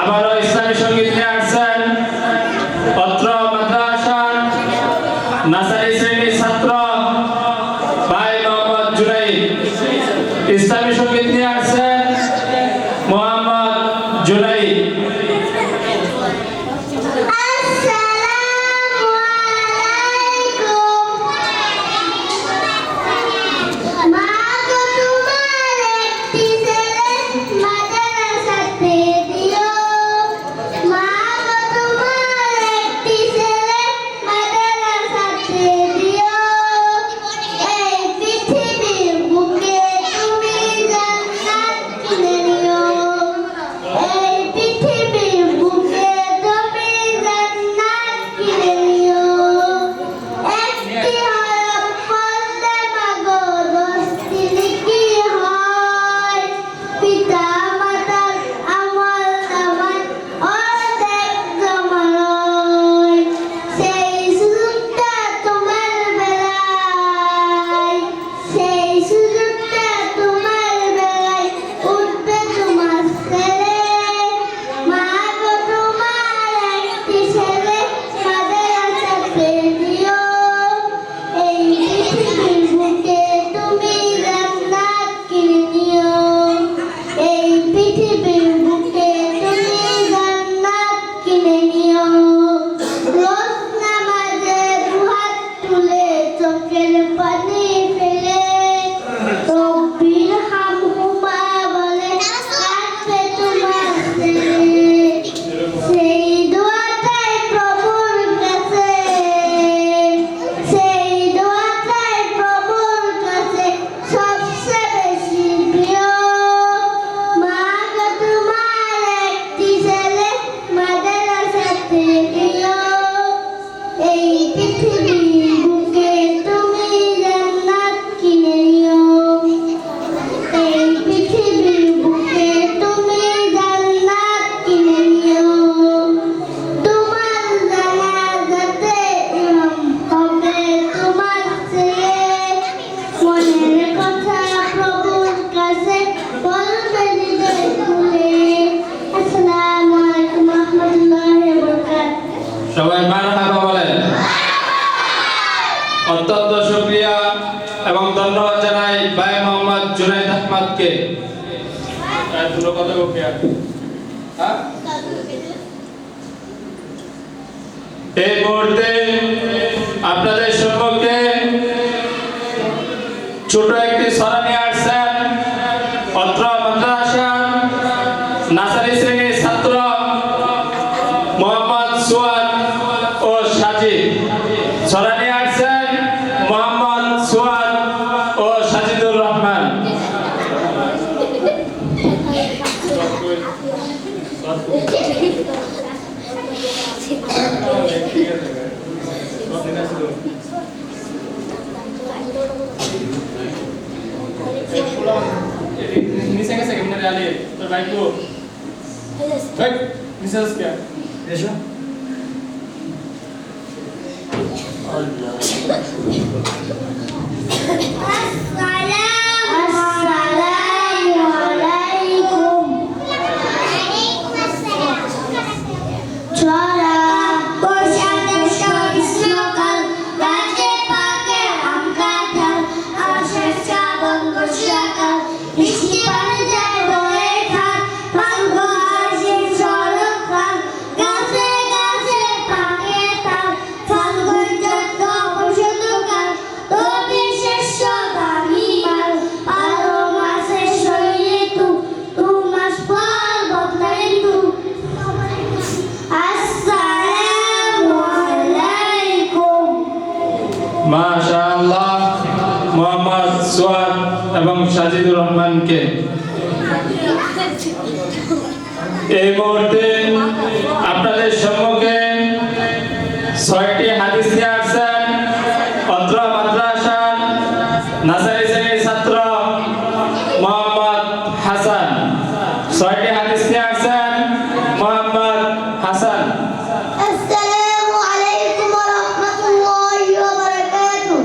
আবারও ইসলামী সঙ্গীত নিয়ে আসছেন অত্র মাদ্রাসার নাসারি শ্রেণীর ছাত্র ভাই মোহাম্মদ জুনাইদ। ইসলামী সঙ্গীত নিয়ে আসছেন মোহাম্মদ জুনাইদ। আসসালামু আলাইকুম। মা গো তোমার একটি ছেলে মাদ্রাসাতে দিও, মা গো তোমার একটি ছেলে মাদ্রাসাতে দিও, এই পৃথিবীর বুকে তুমি জান্নাত কিনে নিও, এই পৃথিবীর বুকে তুমি জান্নাত কিনে নিও, একটি হরফ পড়লে মাগো দশটি নেকি হয়, পিতা মাতার আমল নামায় অর্ধেক জমা হয়, সেই সুযোগটা তোমার বেলায়, সেই সুযোগটা তোমার বেলায় উঠবে তোমার ছেলে, মা গো তোমার একটি ছেলে মাদ্রাসাতে দিও, এই পৃথিবীর বুকে তুমি জান্নাত কিনে নিও, এই পৃথিবীর বুকে তুমি জান্নাত কিনে নিও, রোজ নামাজে দুহাত তুলে চোখের পানি ফেলে রব্বির হামহুমা বলে কাঁদবে তোমার ছেলে, সেই দোয়াটাই প্রভুর কাছে, সেই দোয়াটাই প্রভুর কাছে সবচেয়ে বেশি প্রিয়, মা গো তোমার একটি ছেলে মাদ্রাসাতে দিও, এই পৃথিবীর বুকে তুমি জান্নাত কিনে নিও, এই পৃথিবীর বুকে তুমি জান্নাত কিনে নিও, তোমার জানাজাতে ইমাম হবে তোমার ছেলে, মনের কথা প্রভুর কাছে বলবে হৃদয় খুলে। আসসালামু আলাইকুম রহমতুল্লাহি ওয়া বারাকাতুহু। সবাই মারহাবা বলেন। অত্যন্ত শুকরিয়া এবং ধন্যবাদ জানাই ভাই মোহাম্মদ জুনাইদ আহমদকে। আর দুটো কথা বলবি আর হ্যাঁ এই মুহূর্তে আপনাদের সম্মুখে ছোট একটি সরা নিয়ে আসছেন অত্র মাদ্রাসার নার্সারি শ্রেণীর ছাত্র মোহাম্মদ সুয়াদ ও সাজিদ। সরা নিয়ে আসছেন মোহাম্মদ সুয়াদ ও সাজিদুর রহমান। নিচে গেছে কেমনে আলি তোর ভাই তো ভাই নিচে আসছে এসো আসসালামু আলাইকুম। ছড়া বর্ষাতে গ্রীষ্মকাল, গাছে পাকে আম কাঁঠাল, আষাঢ় শ্রাবণ বর্ষাকাল, বৃষ্টি পানি যায় বয়ে খাল, ফাল্গুন আশ্বিন শরৎকাল, গাছে গাছে পাকে তাল, ফাল্গুন চৈত্র বসন্তকাল, রবি শস্য দামি মাল, বারো মাসের শরীর ঋতু, মাস ফল বদলায় ঋতু। আসসালামু আলাইকুম। মাশাআল্লাহ মোহাম্মদ সুয়াদ এবং সাজিদুর রহমানকে এই মুহূর্তে আপনাদের সম্মুখে 6টি হাদিস নিয়ে আসছেন অত্র মাদ্রাসার নার্সারি শ্রেণীর ছাত্র মোহাম্মদ হাসান। 6টি হাদিস নিয়ে আসছেন মোহাম্মদ হাসান। আসসালামু আলাইকুম ওয়া রাহমাতুল্লাহি ওয়া বারাকাতুহু।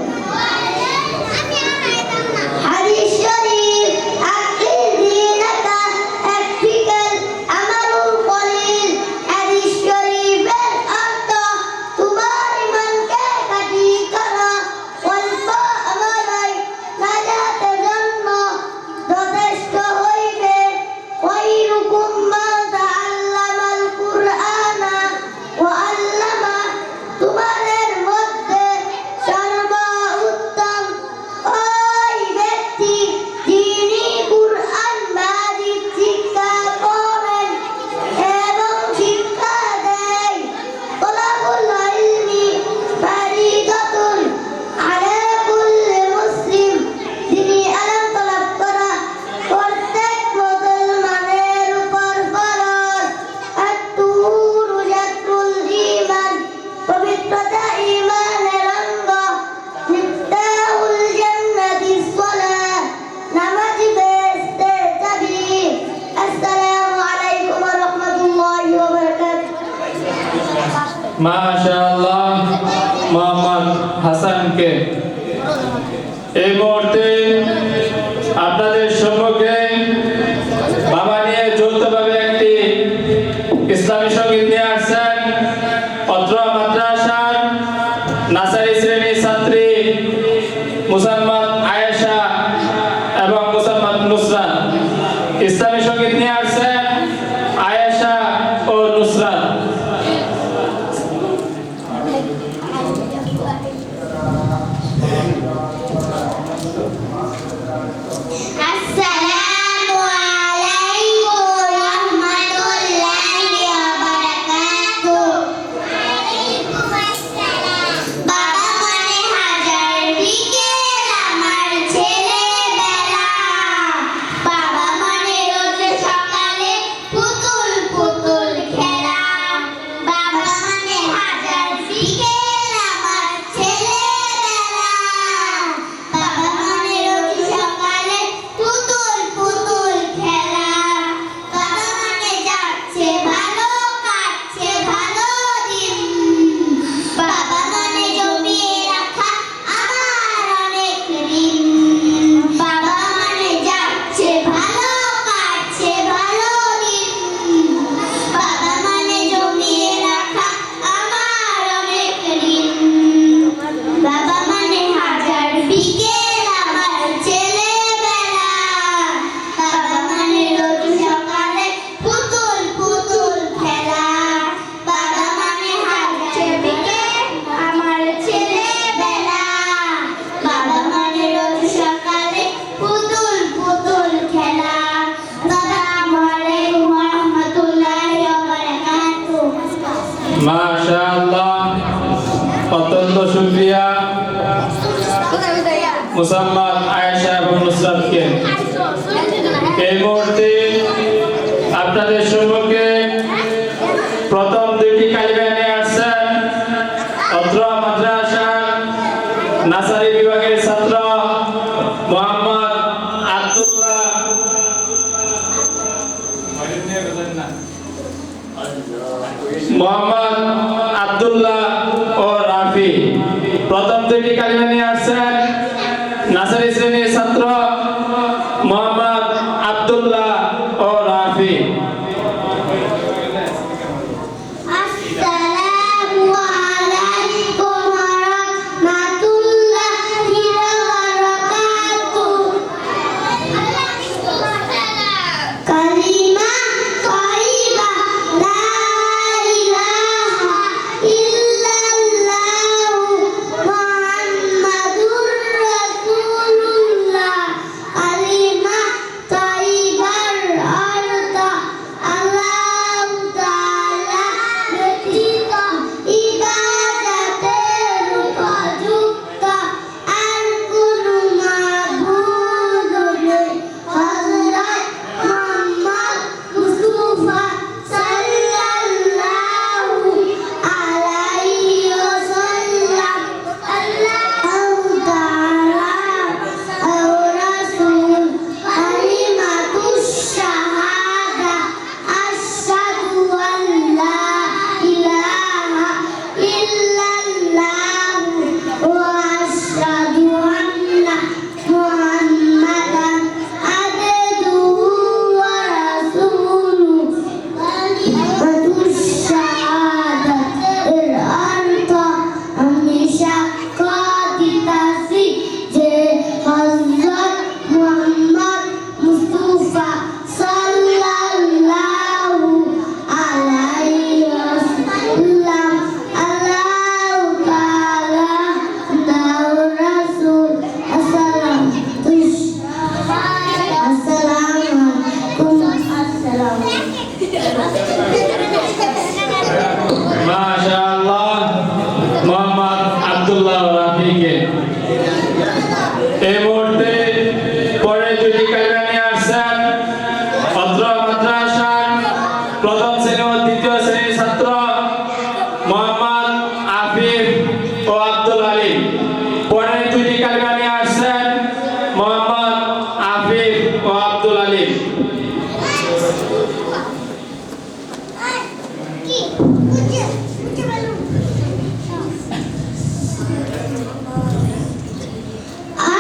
হাদিস শরীফ আকিল দীনাকা একফিকাল আমালুল কলিল। হাদিস শরীফের অর্থ তোমার ইমানকে কাটি করো, অল্প আমলাই নাজাতের জন্য যথেষ্ট হইবে। খায়রুকুম মান তাআল্লামাল কুরআনা ওয়া আল্লামা। তোমাদের মধ্যে সর্বোত্তম ওই ব্যক্তি যিনি কুরআন মাজিদ শিক্ষা করেন এবং শিক্ষা দেয়। তলাবুল ইলমি ফারিদাতুন আলা কুল্লি মুসলিম। যিনি ইলম তলব করা প্রত্যেক মুসলমানের উপর ফরজ। আত-তুহুরু জাতুল ঈমান। পবিত্রতা ঈমানের অঙ্গ। মিফতাহুল জান্নাতিস সালাহ। নামাজ বেহেশতের চাবি। আসসালামু আলাইকুম ওয়া রাহমাতুল্লাহি ওয়া বারাকাতুহু। মাশাআল্লাহ মোহাম্মদ হাসানকে এই মুহূর্তে আপনাদের সম্মুখে বাবা নিয়ে যৌথভাবে একটি ইসলামী সঙ্গীত নিয়ে আসছেন অত্র মাদ্রাসার নার্সারি শ্রেণীর ছাত্রী মুসাম্মদ আয়েশা এবং মুসাম্মদ নুসরাত। ইসলামী সঙ্গীত নিয়ে আসছেন আয়েশা ও নুসরাত। শুকরিয়া মুসাম্মাদ আয়েশা এবং নুসরাতকে। এই মুহূর্তে আপনাদের সম্মুখে প্রথম দুইটি কালিমা নিয়ে আসছেন অত্র মাদ্রাসার নাসারি বিভাগের ছাত্র মোহাম্মদ আব্দুল্লাহ ও রাফি। প্রথম দুইটি কালিমা নিয়ে আসছেন নাসারি শ্রেণীর ছাত্র মোহাম্মদ আব্দুল্লাহ ও রাফি। আসসালামু আলাইকুম ওয়া রাহমাতুল্লাহি ওয়া বারাকাতুহু। কালিমা তাইয়্যিবা লা ইলাহা ইল্লাল্লাহু মুহাম্মাদুর রাসূলুল্লাহ। কালিমা তাইয়্যিবার অর্থ আল্লাহ তাআলা ব্যতীত ইবাদতের উপযুক্ত আর কোনো মাবুদ নেই। হযরত মুহাম্মদ মুস্তাফা সাল্লাল্লাহু আলাইহি ওয়াসাল্লাম আল্লাহু তাআলা ওয়া রাসূল। কালিমাতুশ শাহাদা আশহাদু আল্লা ইলাহা ইল্লাল্লাহু ওয়া আশহাদু আন্না মুহাম্মাদান আবদুহু ওয়া রাসূলুহু। কালিমাতুশ শাহাদা এর অর্থ আমি সাক্ষ্য দিতাছি যে হযরত মুহাম্মদ মুস্তাফা সাল্লাল্লাহু আলাইহি ওয়াসাল্লাম আল্লাহু তাআলা ওয়া রাসূল। আসসালামু আলাইকুম। মাশাআল্লাহ মোহাম্মদ আব্দুল্লাহ ও রাফিকে। এই মুহূর্তে পরে দুটি কালিমা নিয়ে আসছেন অত্র মাদ্রাসার প্রথম শ্রেণী ও দ্বিতীয় শ্রেণীর ছাত্র মোহাম্মদ আফিফ ও আব্দুল আলী। পরে দুটি কালিমা নিয়ে আসছেন মোহাম্মদ আফিফ ও আব্দুল আলী।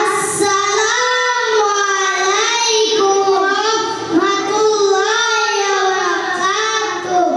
আসসালামু আলাইকুম ওয়া রাহমাতুল্লাহি ওয়া বারাকাতুহু।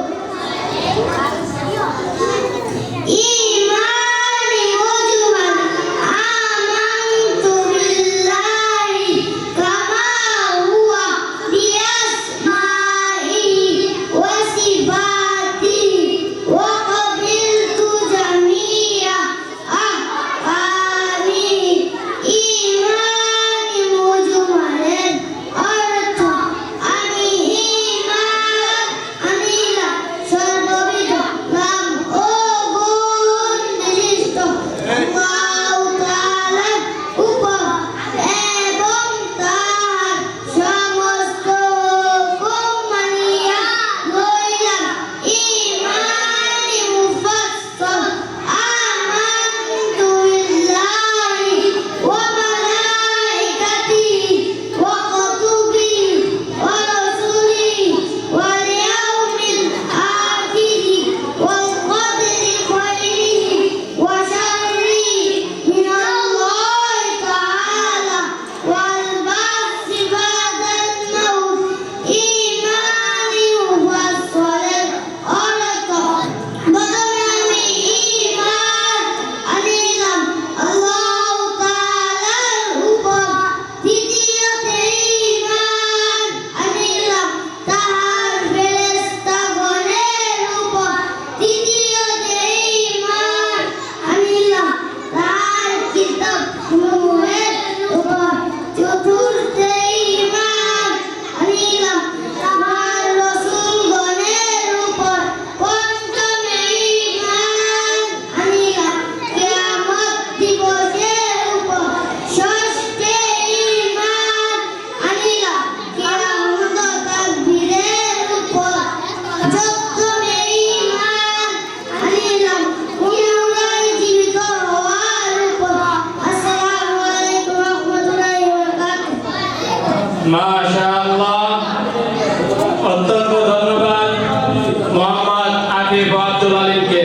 হানিফ আব্দুল আলিমকে।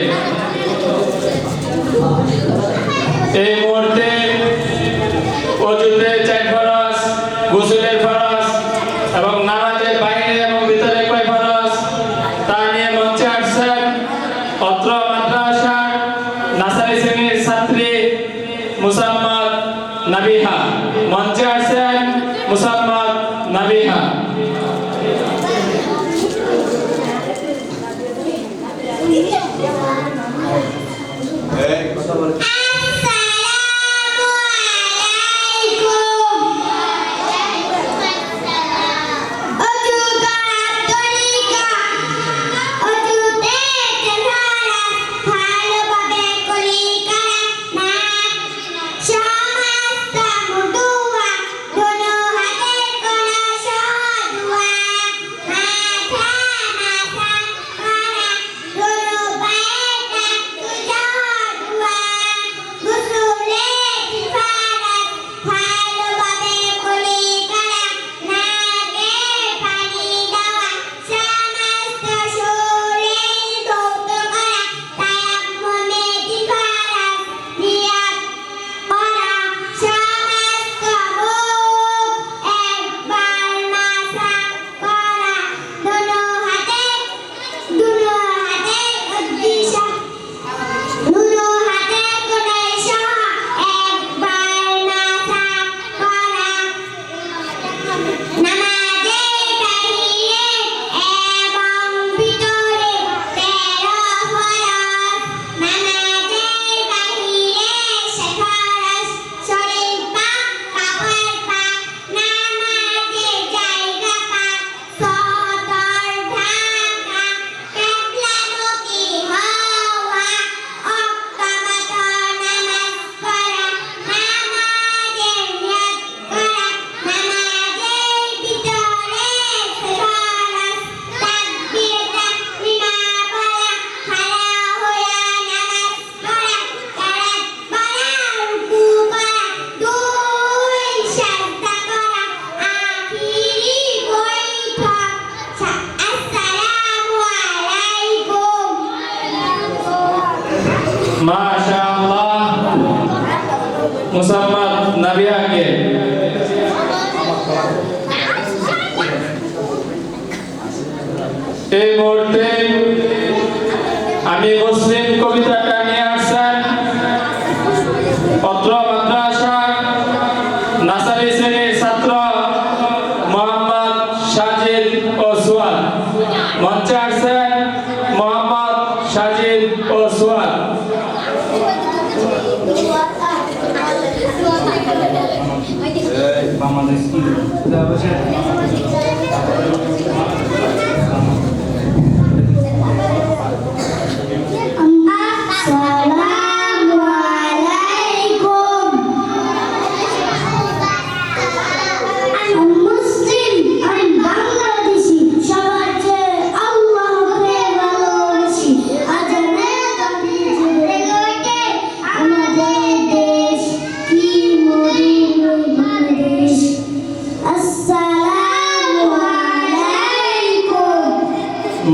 এই মুহূর্তে অজুতে 4 ফরজ, গোসলের ফরজ এবং নামাজের বাইরে এবং ভিতরে কয় ফরজ তা নিয়ে মঞ্চে আসছেন অত্র মাদ্রাসার নার্সারি শ্রেণীর ছাত্রী মুসাম্মাদ নাবিহা। মঞ্চে আসছেন মুসাম্মাদ নাবিহা। মাশাআল্লাহ মুসাম্মাদ নাবিহাকে। এই মুহূর্তে আমি মুসলিম কবিতাটা নিয়ে আসছেন অত্র মাদ্রাসার নার্সারি শ্রেণীর ছাত্র মোহাম্মদ সাজিদ ও সুয়াদ। মঞ্চে আসছেন মোহাম্মদ সাজিদ ও সুয়াদ।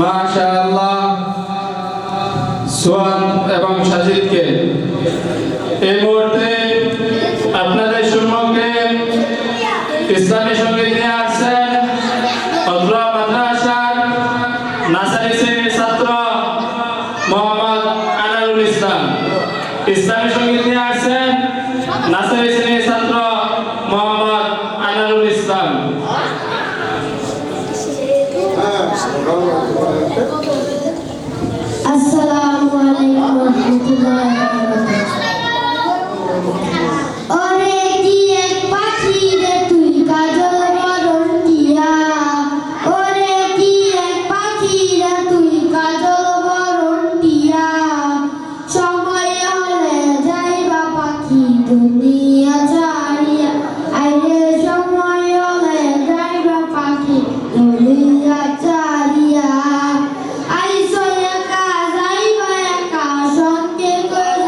মাশাআল্লাহ সুয়াদ এবং সাজিদকে। এই মুহূর্তে আপনাদের সম্মুখে ইসলামী সঙ্গীত নিয়ে আসছেন অত্র মাদ্রাসার নার্সারি শ্রেণীর ছাত্র মোহাম্মদ আনারুল ইসলাম। ইসলামী সঙ্গীত নিয়ে আসছেন নার্সারি শ্রেণীর ছাত্র মোহাম্মদ আনারুল ইসলাম। আসসালামু আলাইকুম ওয়া রাহমাতুল্লাহি ওয়া বারাকাতুহু। ওরে কি এক পাখি রে তুই কাজল বরণ দিয়া, ওরে কি এক পাখি রে তুই কাজল বরণ দিয়া, সময় হলে যাইবা পাখি দুনিয়া ছাড়িয়া, আইরে সময় হলে যাইবা পাখি দুনিয়া ছাড়িয়া। আইসো একা যাইবা একা সঙ্গে করে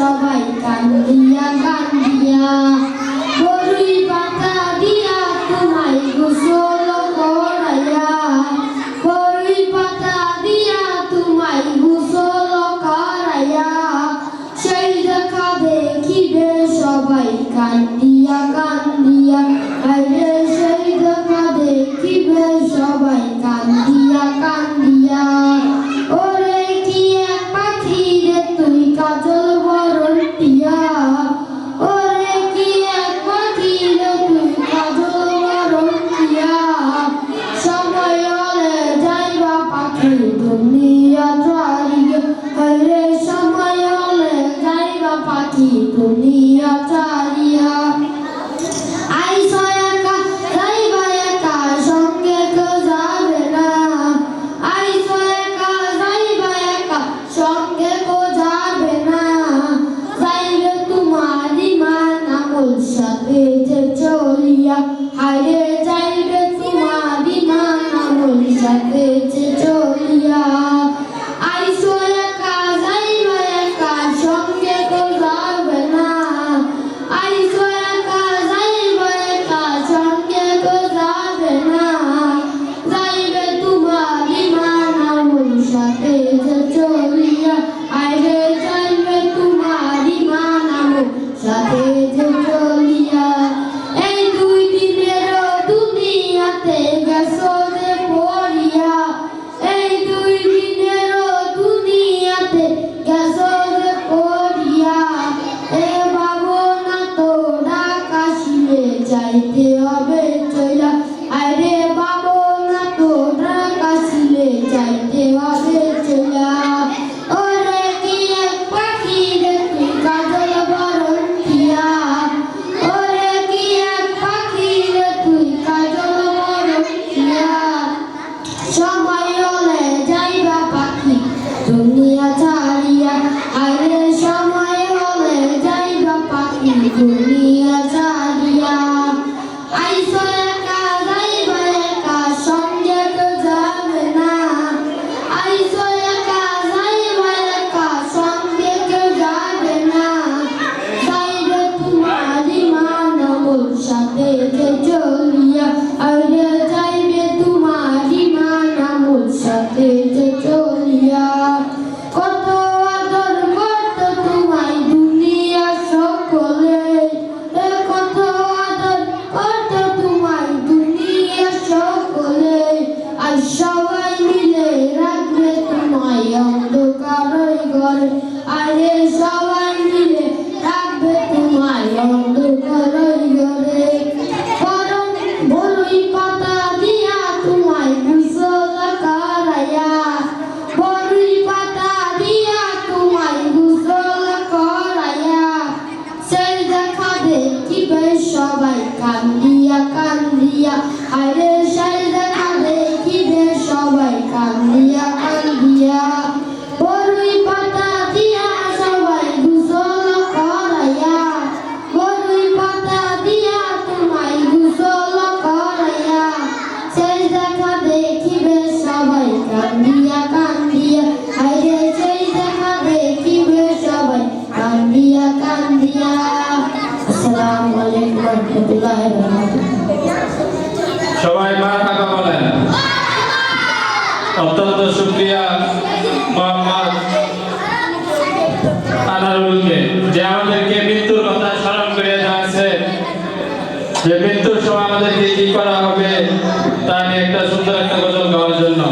সবাই কান্দিয়া কান্দিয়া বরুই পাতা দিয়া তোমায় গোসল করাইয়া বরুই পাতা দিয়া তোমায় গোসল করাইয়া সেই দেখা দেখিবে সবাই কান্দিয়া কান্দিয়া আরে সেই দেখা দেখিবে সবাই কান্দিয়া কান্দিয়া ওরে কি এক পাখি রে তুই কাজল বরণ টিয়া ওরে কি এক পাখি রে তুই কাজল বরণ টিয়া সময় হলে যাইবা পাখি দুনিয়া ছাড়িয়া আরে সময় হলে যাইবা পাখি দুনিয়া ছাড়িয়া আইসো একা যাইবা একা সঙ্গে কেউ যাবে না আইসো একা যাইবা একা সঙ্গে কেউ যাবে না যাইবে তোমারই মান আমল সাথে যে চলিয়া হায়রে যাইবে তোমারই মান আমল সাথে যে চলিয়া আইসো একা যাইবা একা সঙ্গে কেউ যাবে না আইসো একা যাইবা একা সঙ্গে কেউ যাবে না যাইবে তোমারই মান আমল সাথে যে চলিয়া আইরে যাইবে তোমারই মান আমল সাথে যে চলিয়া এই দুই দিনের দুনিয়াতে গেছো যে পড়িয়া এই দুই দিনের দুনিয়াতে গেছো যে পড়িয়া এ ভাবনা তোরা কাশিলে যাইতে হবে চইলা আরে ভাবনা তোরা কাশিলে যাইতে হবে চইলা ওরে কি এক পাখি রে তুই কাজল বরণ টিয়া ওরে কি এক পাখি রে তুই কাজল বরণ টিয়া সময় হলে যাইবা পাখি দুনিয়া ছাড়িয়া আরে সময় হলে যাইবা পাখি দুনিয়া ছাড়িয়া আইসো একা যাইবা একা সঙ্গে কেউ যাবে না আইসো একা যাইবা একা সঙ্গে কেউ যাবে না যাইবে তোমারই মান আমল সাথে যে চলিয়া আরে যাইবে তোমারই মান আমল সাথে যে চলিয়া কত আদর কত তোমায় দুনিয়া সকলে কত আদর কত তোমায় দুনিয়া সকলে আর সবাই মিলে রাখবে তোমায় অন্ধকারের ঘরে আরে সবাই মিলে রাখবে তোমায় অন্ধকারের ঘরে বরং বরুই পাতা দিয়া তোমায় গোসল করাইয়া বরুই পাতা দিয়া তোমায় গোসল করাইয়া সেই দেখা দেখিবে সবাই কান্দিয়া কান্দিয়া আরে সেই দেখা দেখিবে সবাই কান্দিয়া কান্দিয়া বরুই পাতা দিয়া সবাই গোসল করাইয়া বরুই পাতা দিয়া তোমায় গোসল করাইয়া সেই দেখা দেখিবে সবাই কান্দিয়া কান্দিয়া আরে সেই দেখা দেখিবে সবাই কান্দিয়া কান্দিয়া আসসালামু আলাইকুম ওয়া রাহমাতুল্লাহি ওয়া বারাকাতুহু সবাই মারহাবা বলেন। অত্যন্ত শুকরিয়া মোহাম্মদ আনারুলকে যে আমাদেরকে মৃত্যুর কথা স্মরণ করে যাচ্ছে যে মৃত্যুর সময় আমাদেরকে কি করা হবে তা নিয়ে একটা সুন্দর একটা গজল গাওয়ার জন্য।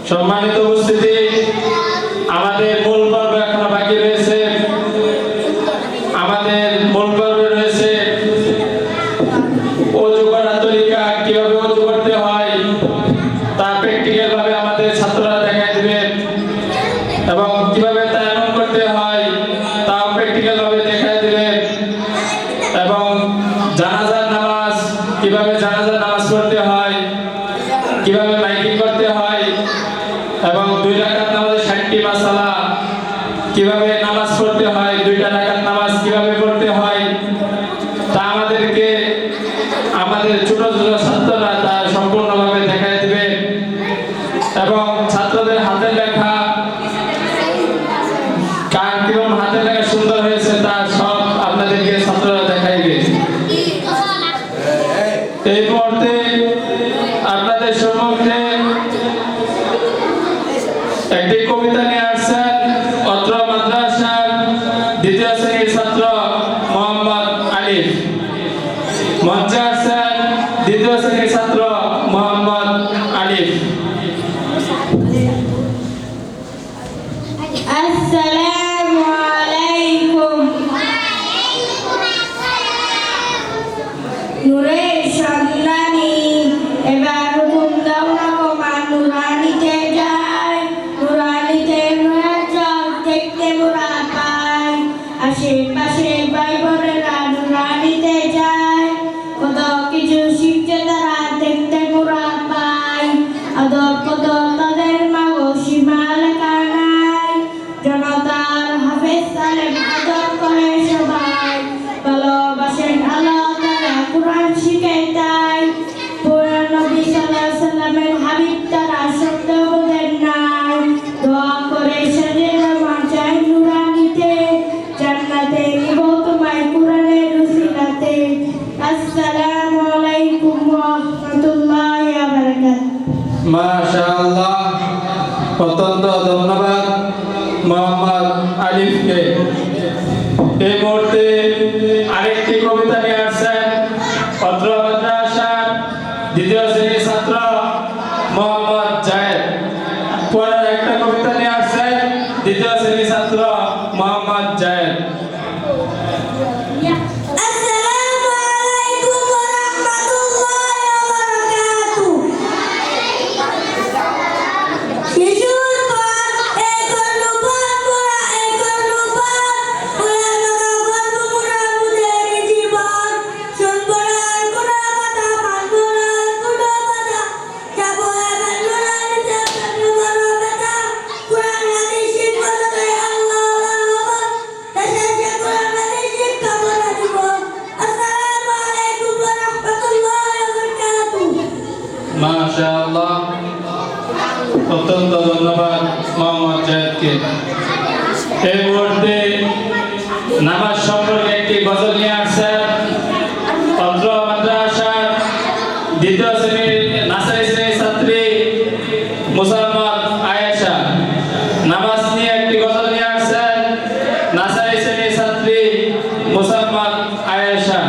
সম্মানিত উপস্থিতি, আমাদের মূল পর্ব এখনো বাকি রয়েছে। আমাদের মূল পর্বে রয়েছে ওযু করার তরিকা, কিভাবে ওযু করতে হয় তা প্র্যাকটিক্যাল ভাবে আমাদের ছাত্ররা দেখায় দিবে এবং কিভাবে তায়াম্মুম করতে হয় তাও প্র্যাকটিক্যাল ভাবে দেখায় দিবে এবং জানাজার নামাজ কিভাবে জানাজার নামাজ পড়তে হয়, কিভাবে মাইকিং করতে হয় এবং 2 রাকাত নামাজে 60টি মাসালা কিভাবে নামাজ পড়তে হয়, 2টা রাকাত নামাজ কিভাবে পড়তে হয় তা আমাদেরকে আমাদের ছোট ছোট ছাত্ররা তা সম্পূর্ণভাবে দেখায় দিবে এবং ছাত্রদের হাতের লেখা গান কিরকম হাতের লেখা সুন্দর হয়েছে তা সব আপনাদেরকে ছাত্ররা দেখাইবে। এই মুহূর্তে আপনাদের সম্মুখে একটি কবিতা নিয়ে আসছেন অত্র মাদ্রাসার দ্বিতীয় শ্রেণীর ছাত্র মোহাম্মদ আলিফ। মঞ্চে আসছেন দ্বিতীয় শ্রেণীর ছাত্র মোহাম্মদ আলিফ। আসসালামু আলাইকুম। নূরের সন্ধানী এবার হুকুম দাও না গো মা, নুরানিতে যায়, নুরানিতে নূরের চল দেখতে মোরা পাই। আশেপাশে ভাই বোনেরা নুরানিতে যায়, কত কিছু শিখছে তারা দেখতে মোরা পাই। আদর কত তাদের মা গো সীমা লেখা নাই, জনতার হাফেজ সালেম আদর করে সবাই। ভালোবাসেন আল্লাহ তারা কুরআন শিখে তাই, পুরান নবী সাল্লাল্লাহু আলাইহি সাল্লামের হাবিব তারা শব্দ বোঝেন নাই। দোয়া করে সাজিয়ে রহমান চাই নুরানিতে, জান্নাতে নিব তোমায় কুরআনের উসিলাতে। আসসালামু আলাইকুম ওয়া রাহমাতুল্লাহি ওয়া বারাকাতুহু। মাশাআল্লাহ, অত্যন্ত ধন্যবাদ মোহাম্মদ আলিফকে। এই মুহূর্তে আরেকটি কবিতা নিয়ে আসছেন অত্র মাদ্রাসার দ্বিতীয় শ্রেণীর ছাত্র মোহাম্মদ জায়েদ। পরের একটা কবিতা নিয়ে আসছেন দ্বিতীয় শ্রেণীর ছাত্র মোহাম্মদ জায়েদ। আসসালামু আলাইকুম ওয়া রাহমাতুল্লাহি ওয়া বারাকাতুহু। শিশুর পর এখন উপর মোরা এখন উপর, মোরা নগা গর্ব মোরা মুদের জীবন। শুনবো না আর কোনো কথা, মানবো না আর কোনো কথা, যাবো এবার নুরানিতে থাকলে বড় ব্যথা। কুরআন হাদিস শিখবো তবে আল্লাহ হবো, দেশে যে কুরআন হাদিস শিক্ষা মোরা দিব। আসসালামু আলাইকুম ওয়া রাহমাতুল্লাহি ওয়া বারাকাতুহু। মাশাআল্লাহ, অত্যন্ত ধন্যবাদ মোহাম্মদ জায়েদকে। এই মুহূর্তে নামাজ সম্পর্কে একটি গজল নিয়ে আসছেন অত্র মাদ্রাসার দ্বিতীয় শ্রেণীর নার্সারি শ্রেণীর ছাত্রী মুসাম্মদ আয়েশা। নামাজ নিয়ে একটি গজল নিয়ে আসছেন নার্সারি শ্রেণীর ছাত্রী মুসাম্মদ আয়েশা।